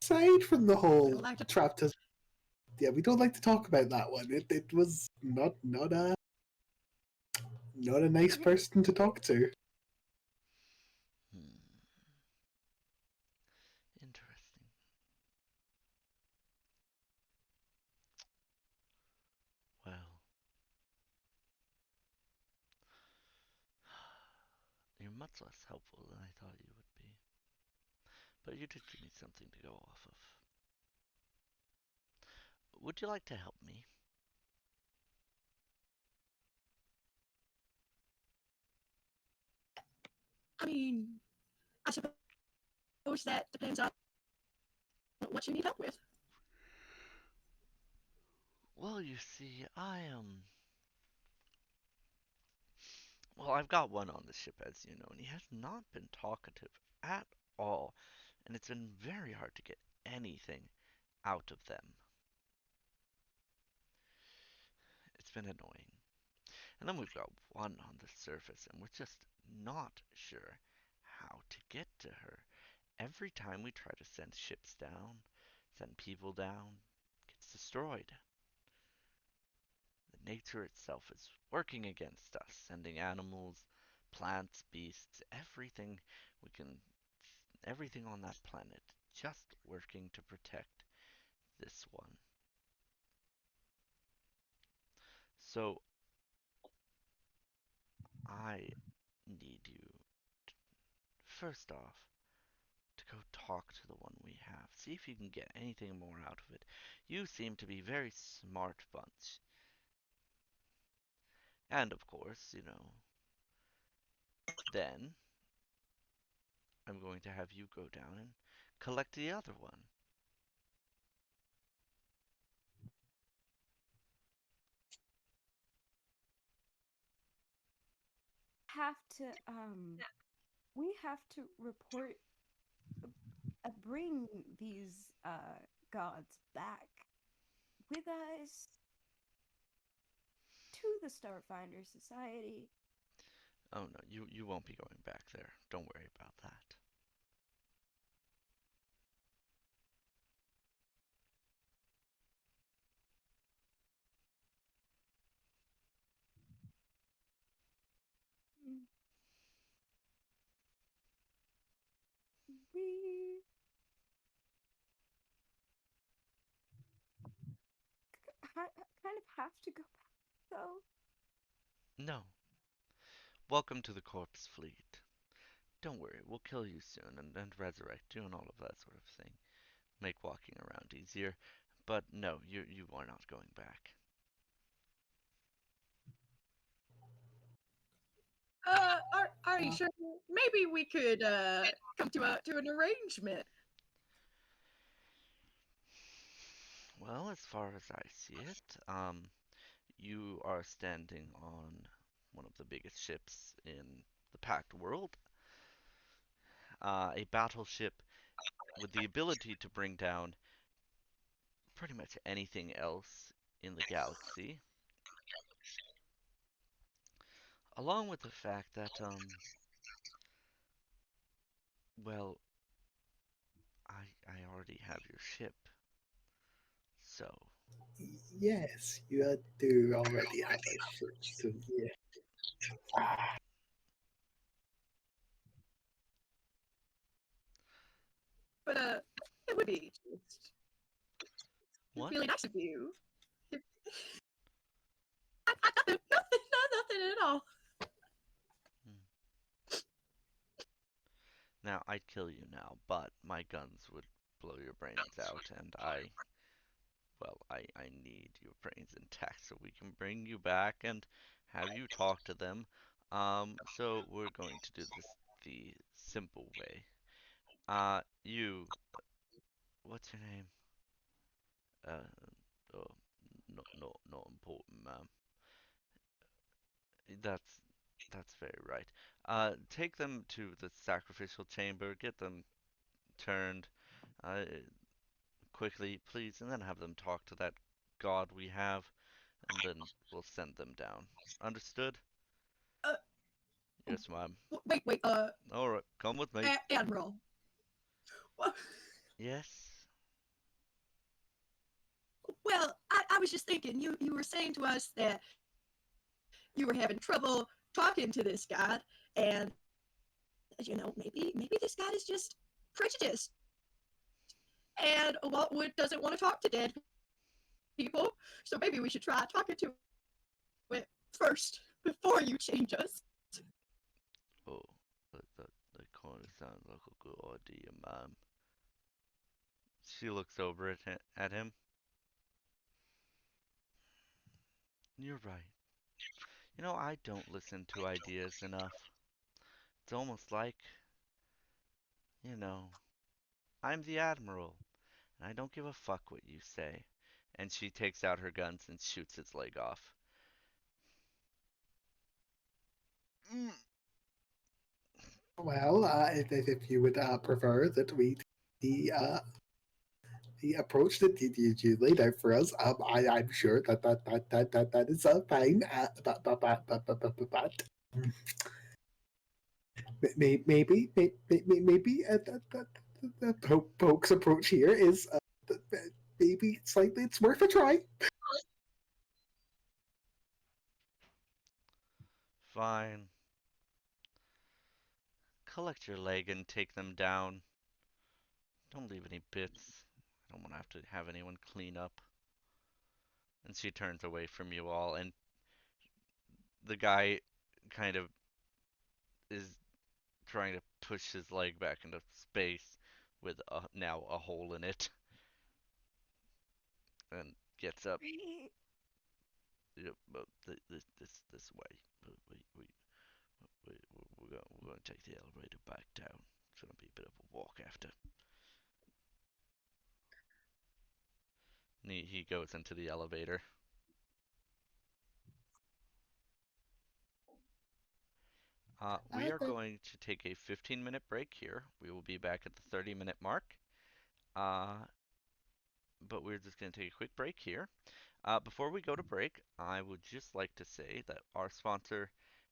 Aside from the We don't whole like to. trapped us, yeah, we don't like to talk about that one. It was not a nice Okay. person to talk to. Hmm. Interesting. Well, you're much less helpful than I thought you would be. But you did give me something to go off of. Would you like to help me? I mean, I suppose that depends on what you need help with. Well, you see, I am. Well, I've got one on the ship, as you know, and he has not been talkative at all, and it's been very hard to get anything out of them. It's been annoying. And then we've got one on the surface, and we're just not sure how to get to her. Every time we try to send ships down, send people down, it gets destroyed. The nature itself is working against us, sending animals, plants, beasts, everything we can, everything on that planet, just working to protect this one. So I need you, first off, to go talk to the one we have. See if you can get anything more out of it. You seem to be a very smart bunch. And of course, then I'm going to have you go down and collect the other one. Have to we have to report bring these gods back with us to the Starfinder Society. Oh no, you won't be going back there. Don't worry about that. Mm, We kind of have to go back, though. No. Welcome to the corpse fleet. Don't worry, we'll kill you soon and resurrect you and all of that sort of thing. Make walking around easier. But no, you are not going back. Are you sure? Maybe we could come to an arrangement. Well, as far as I see it, you are standing on one of the biggest ships in the Packed World, a battleship with the ability to bring down pretty much anything else in the galaxy, along with the fact that, well, I already have your ship, so, Yes, you do already have a ship, so yeah. But it would be just what? really nice of you. Nothing, nothing, nothing at all. Hmm. Now, I'd kill you now, but my guns would blow your brains out, and I need your brains intact so we can bring you back and have you talk to them. So we're going to do this the simple way. What's your name? Uh, oh, not important, ma'am. That's, that's very right. Take them to the sacrificial chamber, get them turned, uh, quickly, please, and then have them talk to that god we have, and then we'll send them down. Understood? Uh, Yes, ma'am. wait. Alright, come with me. Admiral. Well, Yes? I was just thinking. You were saying to us that you were having trouble talking to this god, and maybe this god is just prejudiced, and Waltwood doesn't want to talk to dead people. So maybe we should try talking to it first before you change us. Oh, that kinda sounds like a good idea, ma'am. She looks over at him. You're right. I don't listen to ideas enough. It's almost like, you know, I'm the Admiral, and I don't give a fuck what you say. And she takes out her guns and shoots his leg off. Mm. Well, if you would prefer that we the the approach that you laid out for us, I'm sure that is fine. Maybe the Poke's approach here is maybe slightly it's worth a try. Fine. Collect your leg and take them down. Don't leave any bits. I don't want to have anyone clean up. And she turns away from you all, and the guy kind of is trying to push his leg back into space with now a hole in it, and gets up. Great. Yep, but this way. We, we're going to take the elevator back down. It's going to be a bit of a walk after. And he goes into the elevator. We are Okay. going to take a 15-minute break here. We will be back at the 30-minute mark. Uh, but we're just going to take a quick break here. Before we go to break, I would just like to say that our sponsor,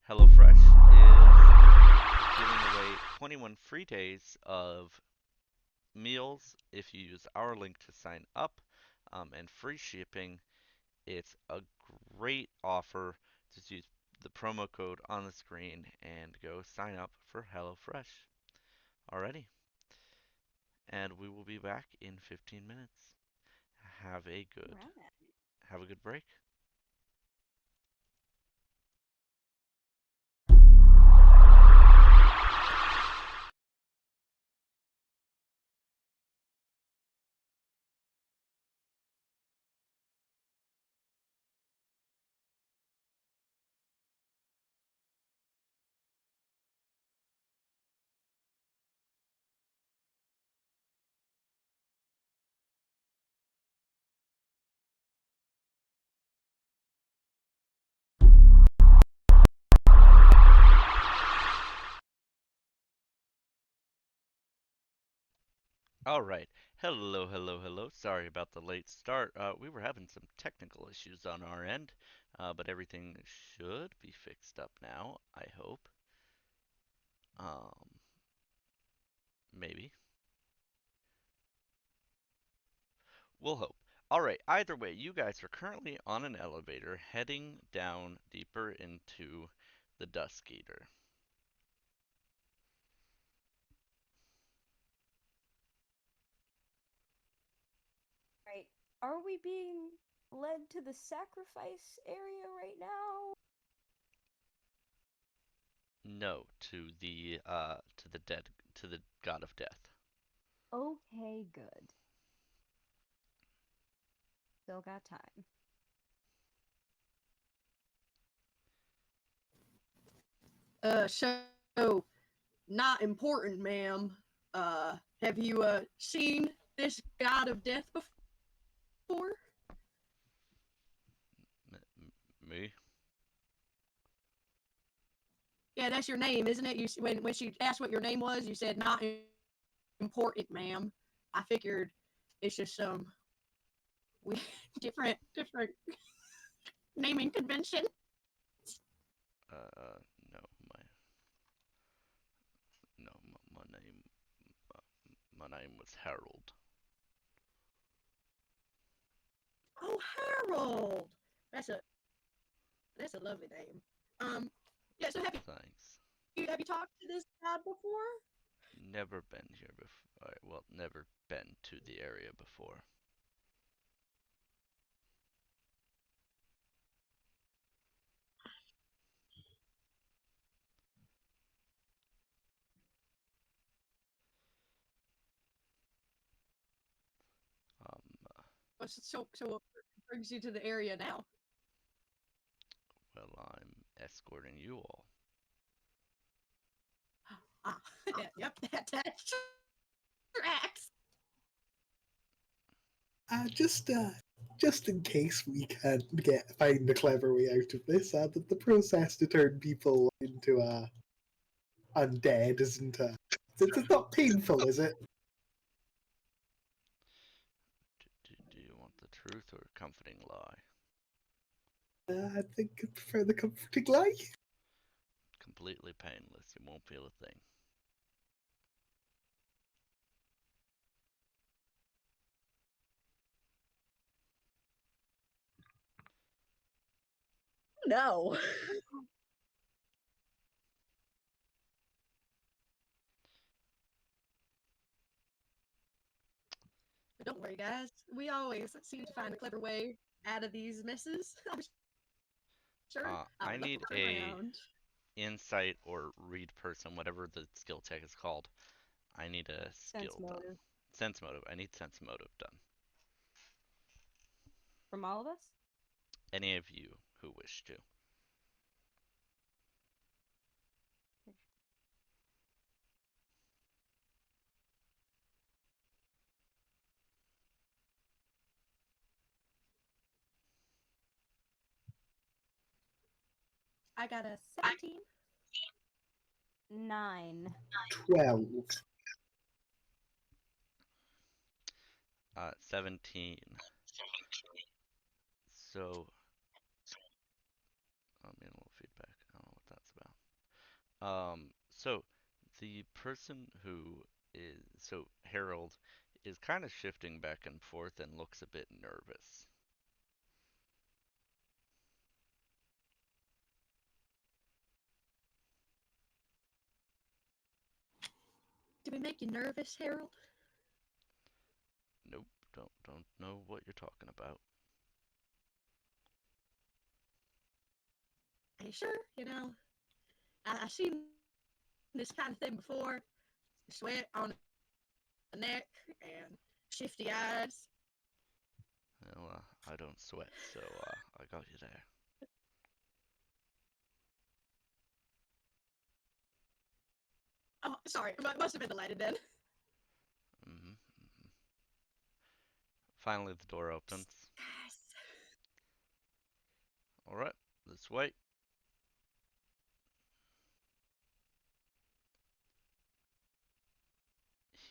HelloFresh, is giving away 21 free days of meals if you use our link to sign up, and free shipping. It's a great offer. Just use the promo code on the screen and go sign up for HelloFresh. Alrighty, and we will be back in 15 minutes. Have a good Right. have a good break. All right. Hello, hello, hello. Sorry about the late start. We were having some technical issues on our end, but everything should be fixed up now, I hope. Um, Maybe. We'll hope. All right. Either way, you guys are currently on an elevator heading down deeper into the Dusk Eater. Right. Are we being led to the sacrifice area right now? No, to the dead to the god of death. Okay, good. Still got time. So not important, ma'am. Have you seen this god of death before? Me? Yeah, that's your name, isn't it? When she asked what your name was, you said not important, ma'am. I figured it's just some we different naming convention. Uh, no, my no, uh, my name was Harold. Oh, Harold. That's a that's a lovely name. Um, yeah. So Thanks. have you talked to this god before? Never been here before. Well, never been to the area before. Um, uh, So what brings you to the area now? well, I'm escorting you all. Ah, yeah, yep, that tracks. Just in case we can't find a clever way out of this, the process to turn people into undead isn't it's not painful, is it? Do you want the truth or a comforting lie? I think I prefer the comforting lie. Completely painless. You won't feel a thing. No. But don't worry, guys. We always seem to find a clever way out of these messes. I'm sure I I would love to need turn a around. insight or read person, whatever the skill check is called. I need a Sense skill done. motive. Sense motive. I need sense motive done. From all of us? Any of you who wish to. I got a 17. 9. 12. 17. So, I'm getting a little feedback. I don't know what that's about. So the person who is so Harold is kind of shifting back and forth and looks a bit nervous. Did we make you nervous, Harold? Nope, don't know what you're talking about. Are you sure? I've seen this kind of thing before. Sweat on the neck and shifty eyes. Well, I don't sweat, so I got you there. Oh, sorry. It must have been the lighted then. hmm Finally, the door opens. Yes. All right, this way.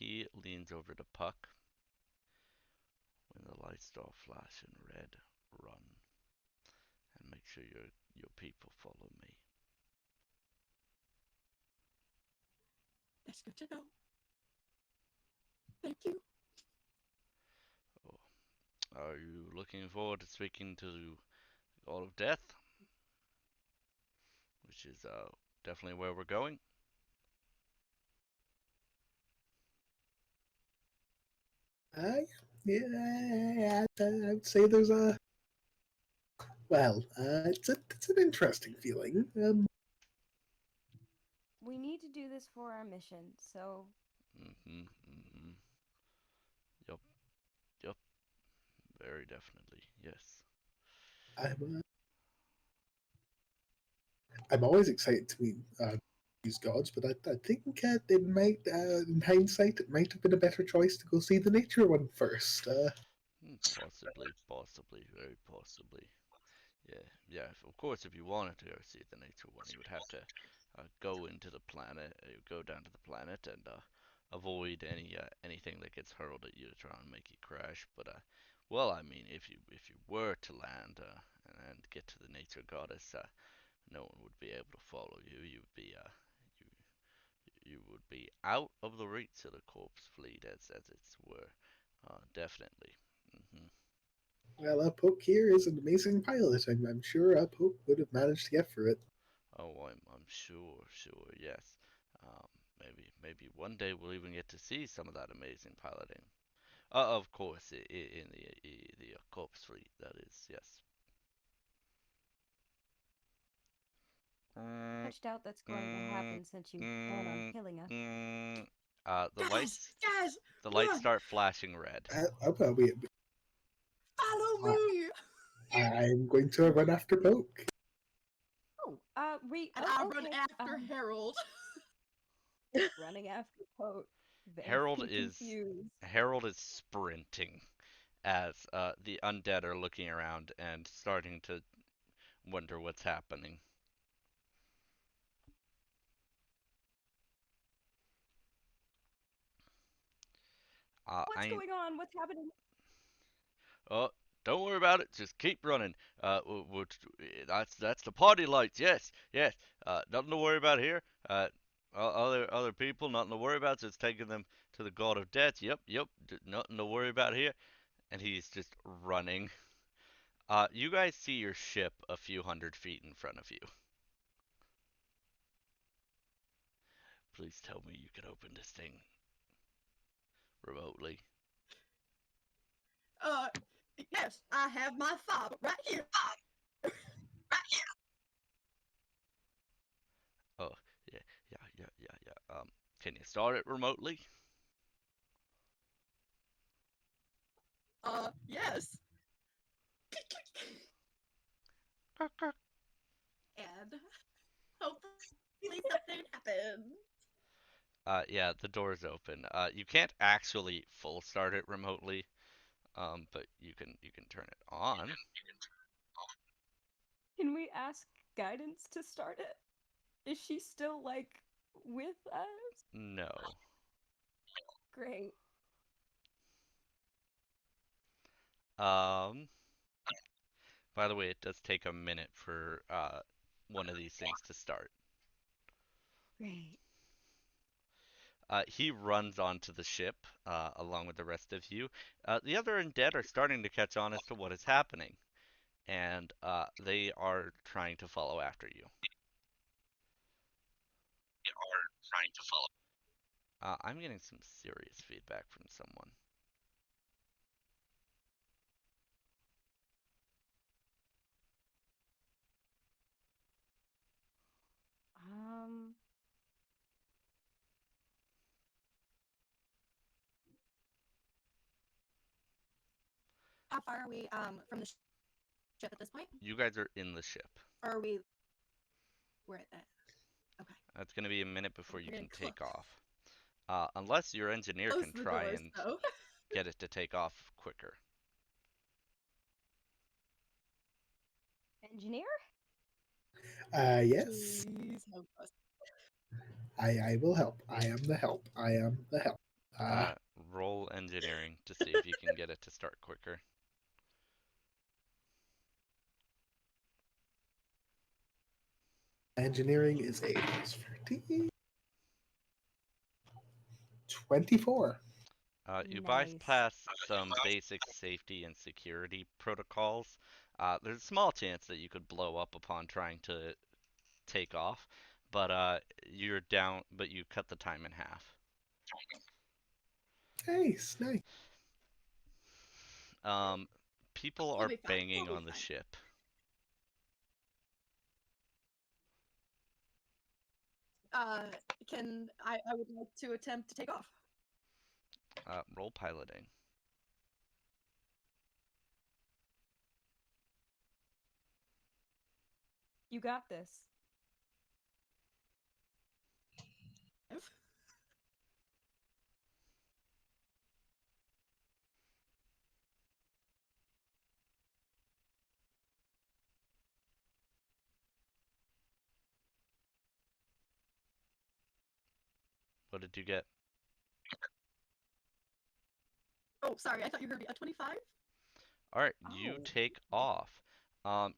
he leans over to Puck. When the lights start flashing red, run, and make sure your people follow me. That's good to know. Thank you. Oh, are you looking forward to speaking to the God of Death? Which is definitely where we're going. Yeah, I would say there's a well, it's an interesting feeling. We need to do this for our mission, so Mm-hmm. Mm-hmm. Yup. Yup. Very definitely. Yes. I'm I'm always excited to meet these gods, but I think it might, in hindsight, it might have been a better choice to go see the nature one first. Possibly. Possibly. Very possibly. Yeah. Yeah. Of course, if you wanted to go see the nature one, you would have to go into the planet, go down to the planet, and avoid anything that gets hurled at you to try and make you crash. But well, I mean, if you were to land and get to the nature goddess, no one would be able to follow you. You you would be out of the reach of the corpse fleet, as it were. Definitely. Hmm. Well, Poke here is an amazing pilot. I'm sure Poke would have managed to get through it. Oh, I'm sure, yes. Um, maybe one day we'll even get to see some of that amazing piloting. Of course, in the corpse fleet, that is, yes. Mm, much doubt that's going to mm, happen since you plan on mm, killing us. mm. The Guys, lights guys, the lights run! start flashing red. Well, Follow uh, me! I'm going to run after Poke. And I run Okay. after Herald. Running after Poe. Very Harold is confused. Harold is sprinting as the undead are looking around and starting to wonder what's happening. What's I going on? What's happening? Oh, don't worry about it. Just keep running. That's the party lights. Yes, yes. Nothing to worry about here. Other people, nothing to worry about. Just taking them to the God of Death. Yep, yep. Nothing to worry about here. And he's just running. You guys see your ship a few hundred feet in front of you. Please tell me you can open this thing remotely. Uh, yes, I have my fob right here. Oh, yeah, yeah. Can you start it remotely? Yes. And hopefully something happens. Yeah, the door's open. You can't actually full start it remotely, but you can turn it on. Can we ask guidance to start it? Is she still like with us? No. Great. Um, by the way, it does take a minute for one of these things to start. Great. He runs onto the ship along with the rest of you. The other undead are starting to catch on as to what is happening, and they are trying to follow after you. I'm getting some serious feedback from someone. Um, How far are we from the ship at this point? You guys are in the ship. Or are we? We're at that. Okay. It's going to be a minute We're before you getting can close. take off. Unless your engineer Close can the try doors and though. get it to take off quicker. engineer? Yes, Please help us. I will help. I am the help. I am the help. Uh, Roll engineering to see if you can get it to start quicker. engineering is a plus 14. 24. You Nice. bypass some basic safety and security protocols. There's a small chance that you could blow up upon trying to take off, but you're down, but you cut the time in half. Nice, nice. Um, People We'll are be fine. banging We'll on be the fine. ship. Uh, I would like to attempt to take off. Roll piloting. You got this. What did you get? Oh, sorry, I thought you heard me. A 25? All right, you Oh. take off.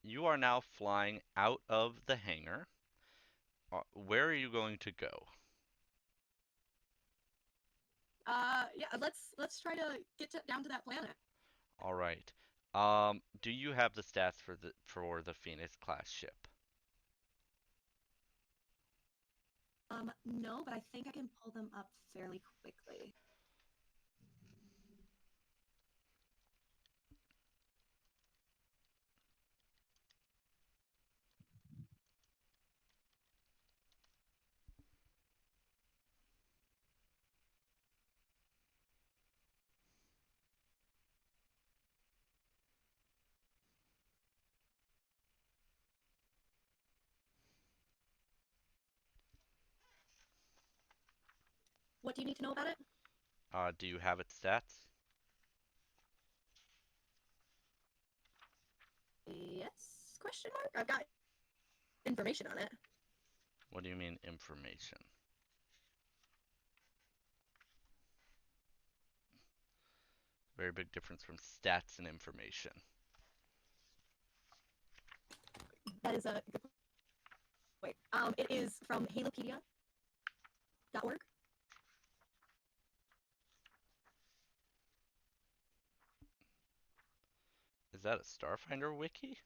You are now flying out of the hangar. Where are you going to go? Yeah, let's try to get down to that planet. All right. Do you have the stats for the Phoenix class ship? No, but I think I can pull them up fairly quickly. What do you need to know about it? Do you have its stats? Yes? Question mark? I've got information on it. What do you mean information? Very big difference from stats and information. That is a good point. It is from halopedia.org. Is that a Starfinder wiki?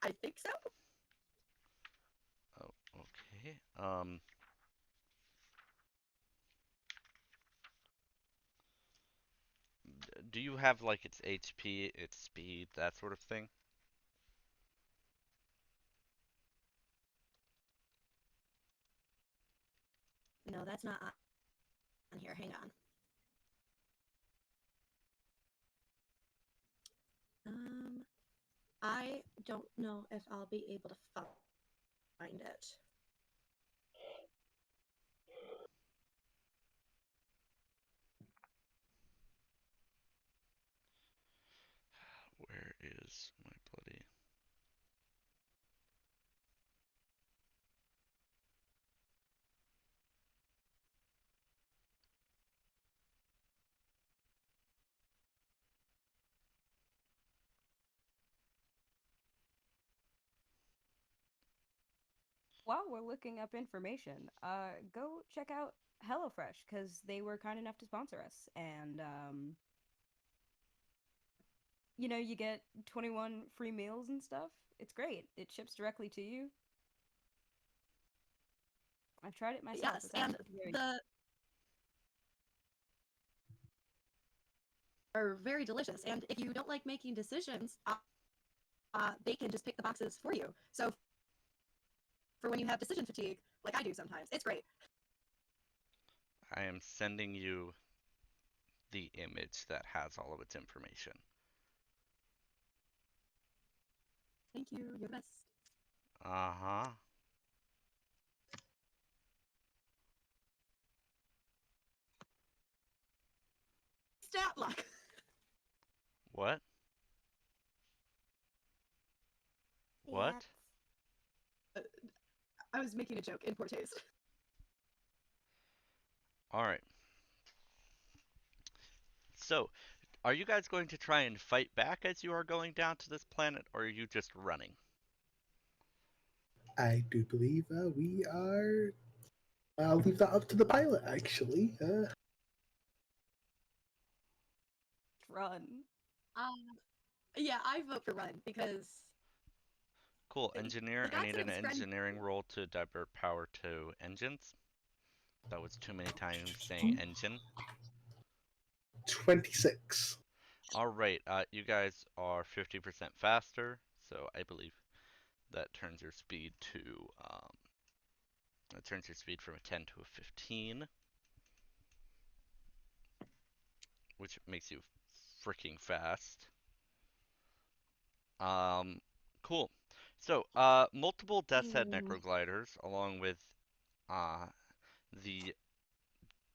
I think so. Oh, okay. Do you have like its HP, its speed, that sort of thing? No, that's not on here. Hang on. I don't know if I'll be able to find it. Where is my bloody... While we're looking up information, go check out HelloFresh because they were kind enough to sponsor us, and you get 21 free meals and stuff. It's great. It ships directly to you. I've tried it myself. Yes, It's and actually very the are very delicious. And if you don't like making decisions, they can just pick the boxes for you. So for when you have decision fatigue, like I do sometimes, it's great. I am sending you the image that has all of its information. Thank you. You're the best. Uh-huh. Stat block. What? What? I was making a joke in poor taste. All right. So, are you guys going to try and fight back as you are going down to this planet, or are you just running? I do believe we are. I'll leave that up to the pilot, actually. Run. Yeah, I vote for run because Cool. the Engineer, I need an accident's friend. engineering roll to divert power to engines. That was too many times saying engine. 26. All right, you guys are 50% faster, so I believe that turns your speed to that turns your speed from a 10 to a 15, which makes you freaking fast. Um, cool. So, multiple Death's Head Hmm. Necrogliders, along with uh the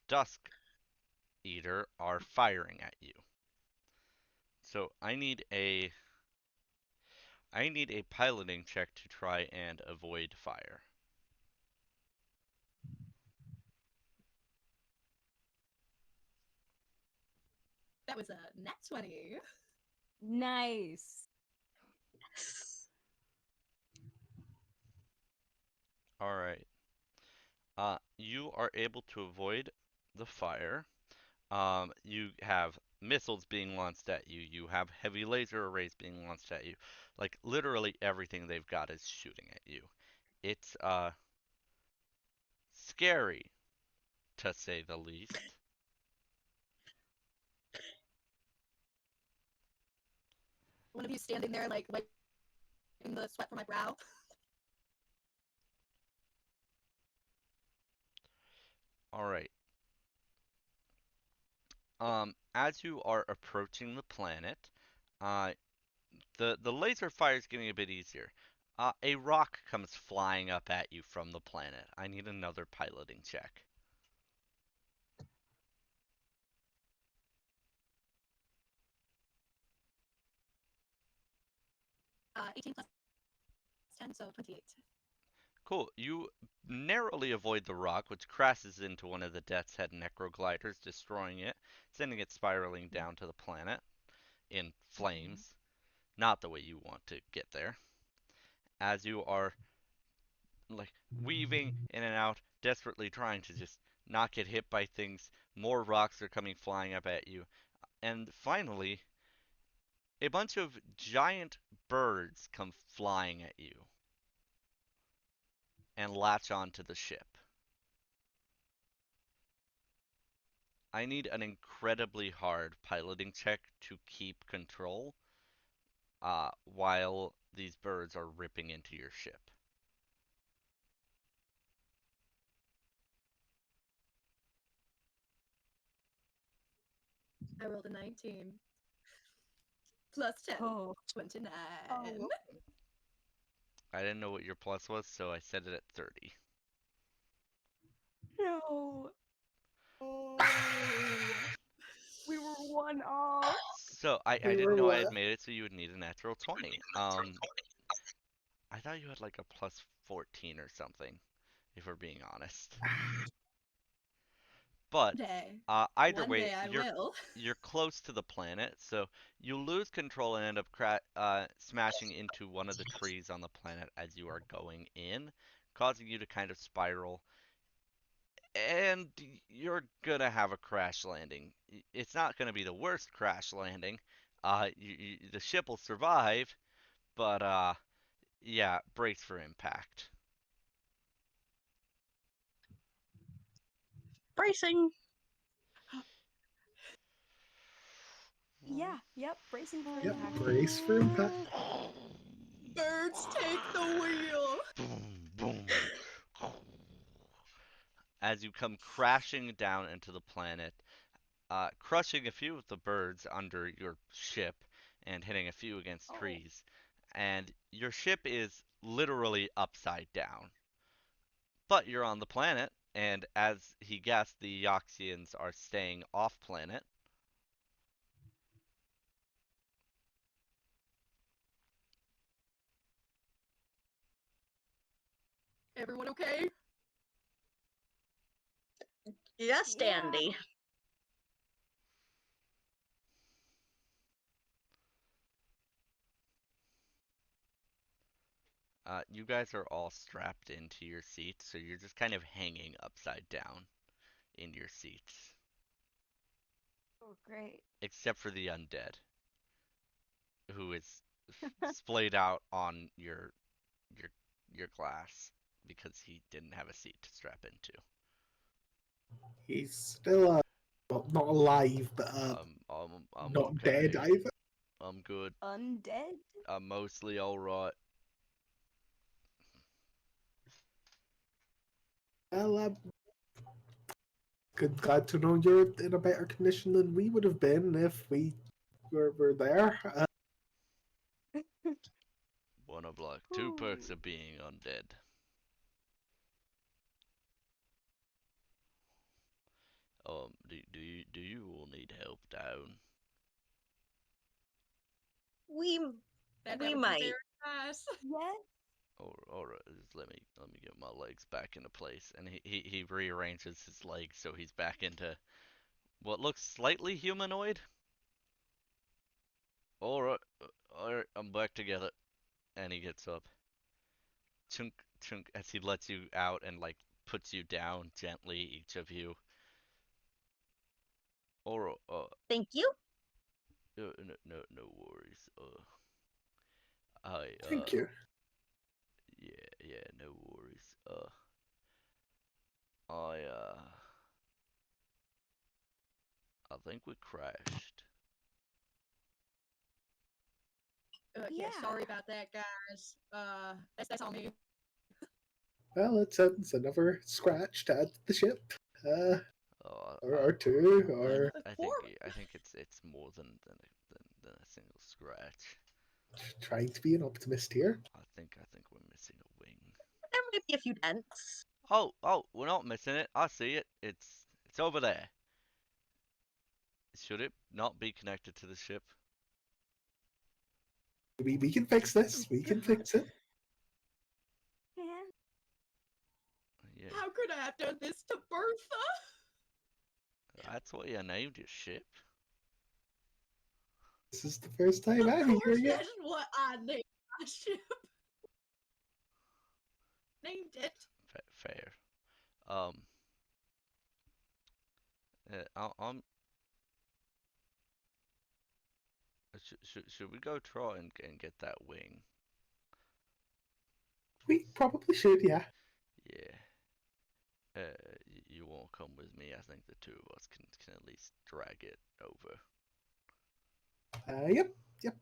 Dusk Eater, are firing at you. So I need a piloting check to try and avoid fire. That was a nat 20. Nice. All right. You are able to avoid the fire. You have missiles being launched at you. You have heavy laser arrays being launched at you. Like literally everything they've got is shooting at you. It's scary to say the least. One of you standing there, like, wiping the sweat from my brow. All right. As you are approaching the planet, uh, the laser fire is getting a bit easier. A rock comes flying up at you from the planet. I need another piloting check. 18 plus 10, so 28. Cool. You narrowly avoid the rock, which crashes into one of the Death's Head Necrogliders, destroying it, sending it spiraling down to the planet in Mhm. flames. Not the way you want to get there. As you are like weaving in and out, desperately trying to just not get hit by things, more rocks are coming flying up at you. And finally, a bunch of giant birds come flying at you and latch onto the ship. I need an incredibly hard piloting check to keep control while these birds are ripping into your ship. I rolled a 19. Plus 10, Oh. 29. Oh. I didn't know what your plus was, so I set it at 30. No. We were one off. So I We didn't were know I what? had made it, so you would need a natural 20. I thought you had like a plus 14 or something, if we're being honest. But Day. either One way, day I will. you're close to the planet, so you lose control and end up smashing into one of the trees on the planet as you are going in, causing you to kind of spiral. And you're gonna have a crash landing. It's not gonna be the worst crash landing. The ship will survive, but yeah, brace for impact. Bracing. Yeah, yep, bracing for Yep, impact. brace for impact. Birds take the wheel. Boom, boom. As you come crashing down into the planet, crushing a few of the birds under your ship and hitting a few against Oh. trees. And your ship is literally upside down. But you're on the planet, and as he guessed, the Yoxians are staying off planet. Everyone okay? Yes, Yeah. Dandy. You guys are all strapped into your seats, so you're just kind of hanging upside down in your seats, Oh, great. except for the undead, who is splayed out on your your glass because he didn't have a seat to strap into. He's still well, not alive, but I'm not dead okay. either. I'm good. Undead? I'm mostly alright. Well, glad to know you're in a better condition than we would have been if we were there. One of like two perks of being undead. Do you all need help down? We That we would be might. very nice. Yes. Alright, just let me get my legs back into place. And he rearranges his legs so he's back into what looks slightly humanoid. Alright, I'm back together. And he gets up. Chunk chunk as he lets you out and like puts you down gently, each of you. Alright, Thank you. no worries. I Thank you. yeah, no worries. I I think we crashed. Yeah, sorry Yeah. about that, guys. That's on me. Well, it's another scratch to add to the ship. Oh, Or two, But or I think it's more than a single scratch. trying to be an optimist here. I think we're missing a wing. There might be a few dents. Oh, we're not missing it. I see it. It's over there. Should it not be connected to the ship? We can fix this. We can fix it. Can. Yeah, How could I have done this to Bertha? that's what you named your ship. This is the first time Of I'm course, hearing it. that's what I named my ship. Named it. Fair. Um, I'm. Should we go try and get that wing? We probably should, yeah. Yeah. You won't come with me. I think the two of us can at least drag it over. Yep.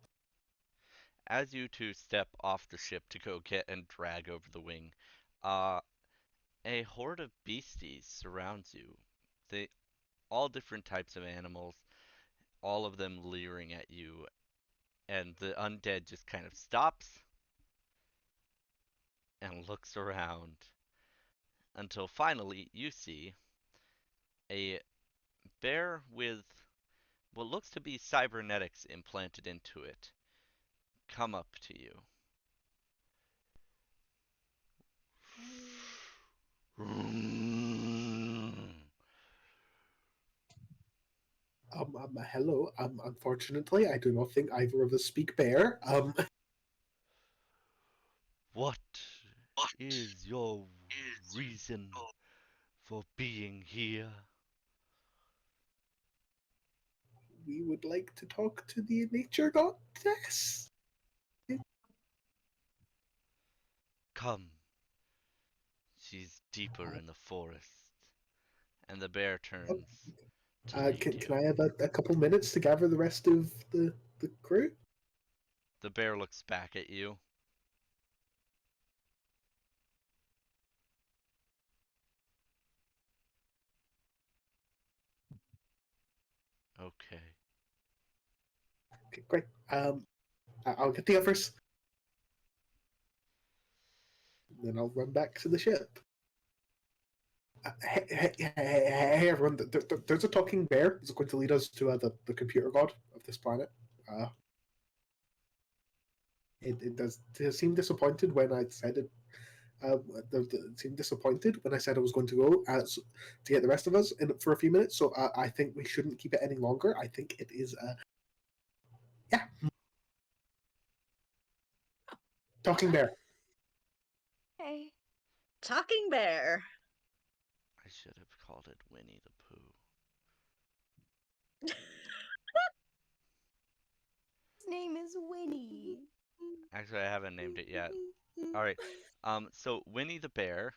As you two step off the ship to go get and drag over the wing, uh, a horde of beasties surrounds you. They all different types of animals, all of them leering at you, and the undead just kind of stops and looks around until finally you see a bear with what looks to be cybernetics implanted into it come up to you. Hello. Unfortunately, I do not think either of us speak bear. What is your reason for being here? We would like to talk to the nature goddess. Come, she's deeper in the forest. And the bear Uh, turns to lead can you. I have a couple minutes to gather the rest of the crew? The bear looks back at you. Okay. Okay, great. I'll get the others. Then I'll run back to the ship. Hey, everyone! There's a talking bear. It's going to lead us to the computer god of this planet. Uh, it does seem disappointed when I said it. seemed disappointed when I said I was going to go to get the rest of us for a few minutes. So I think we shouldn't keep it any longer. I think it is yeah, talking Alright. bear. Hey, Talking bear. I should have called it Winnie the Pooh. his name is Winnie. Actually, I haven't named it yet. All right. So Winnie the Bear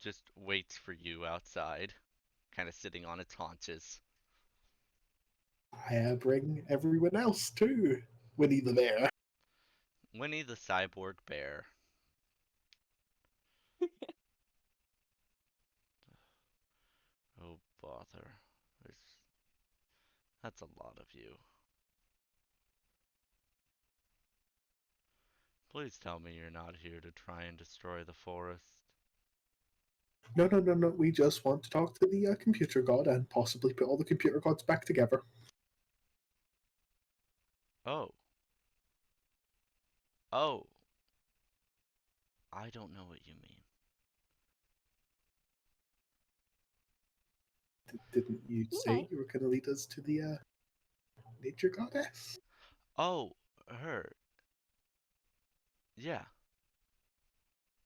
just waits for you outside, kind of sitting on its haunches. I bring everyone else too. Winnie the Bear. Winnie the Cyborg Bear. Oh, bother. There's That's a lot of you. Please tell me you're not here to try and destroy the forest. No, no, no, no. We just want to talk to the computer god and possibly put all the computer gods back together. Oh. Oh. I don't know what you mean. Didn't you He say might. you were going to lead us to the nature goddess? Oh, her. Yeah.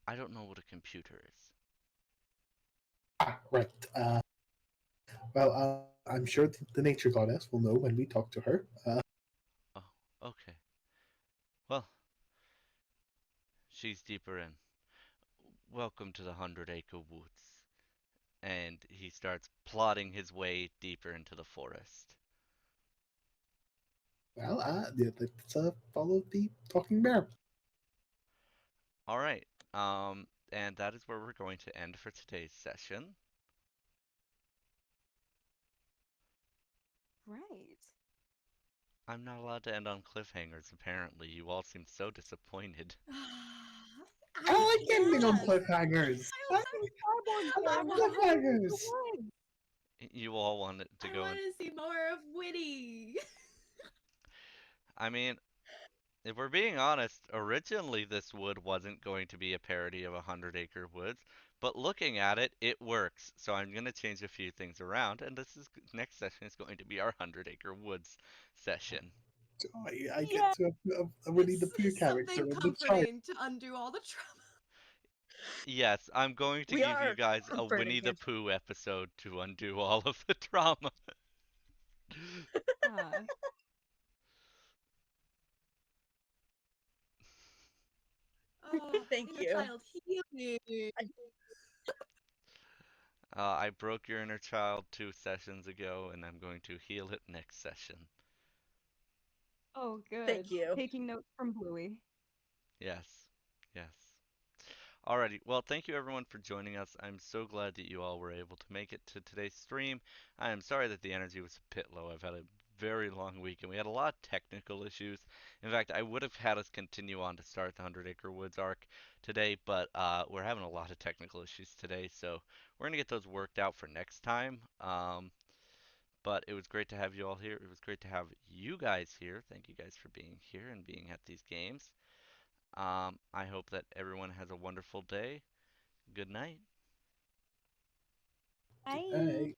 I don't know what a computer is. Ah, right. Well, I'm sure the nature goddess will know when we talk to her. Oh, okay. Well, she's deeper in. Welcome to the Hundred Acre Woods. And he starts plodding his way deeper into the forest. Well, yeah, let's follow the talking bear. All right. And that is where we're going to end for today's session. Right. I'm not allowed to end on cliffhangers, apparently. You all seem so disappointed. I I like ending on guess. cliffhangers. I I, want, I I love want, cliffhangers. You all want it to I go want in. to see more of Winnie. I mean, if we're being honest, originally this wood wasn't going to be a parody of 100 Acre Woods, but looking at it, it works. So I'm going to change a few things around, and this is next session is going to be our 100 Acre Woods session. I get Yeah. to have a Winnie the It's Pooh character something in the child. comforting to undo all the trauma. Yes, I'm going to We give you are guys a comforting Winnie the him. Pooh episode to undo all of the trauma. Uh, Oh, Thank inner you. child, heal me. I, I broke your inner child 2 sessions ago, and I'm going to heal it next session. oh, good. thank you. Taking notes from Bluey. Yes, yes. Alrighty, well, thank you everyone for joining us. I'm so glad that you all were able to make it to today's stream. I am sorry that the energy was a bit low. I've had a very long week and we had a lot of technical issues. In fact, I would have had us continue on to start the 100 Acre Woods arc today, but we're having a lot of technical issues today, so we're going to get those worked out for next time. But it was great to have you all here. It was great to have you guys here. Thank you guys for being here and being at these games. I hope that everyone has a wonderful day. Good night. Bye. Hey.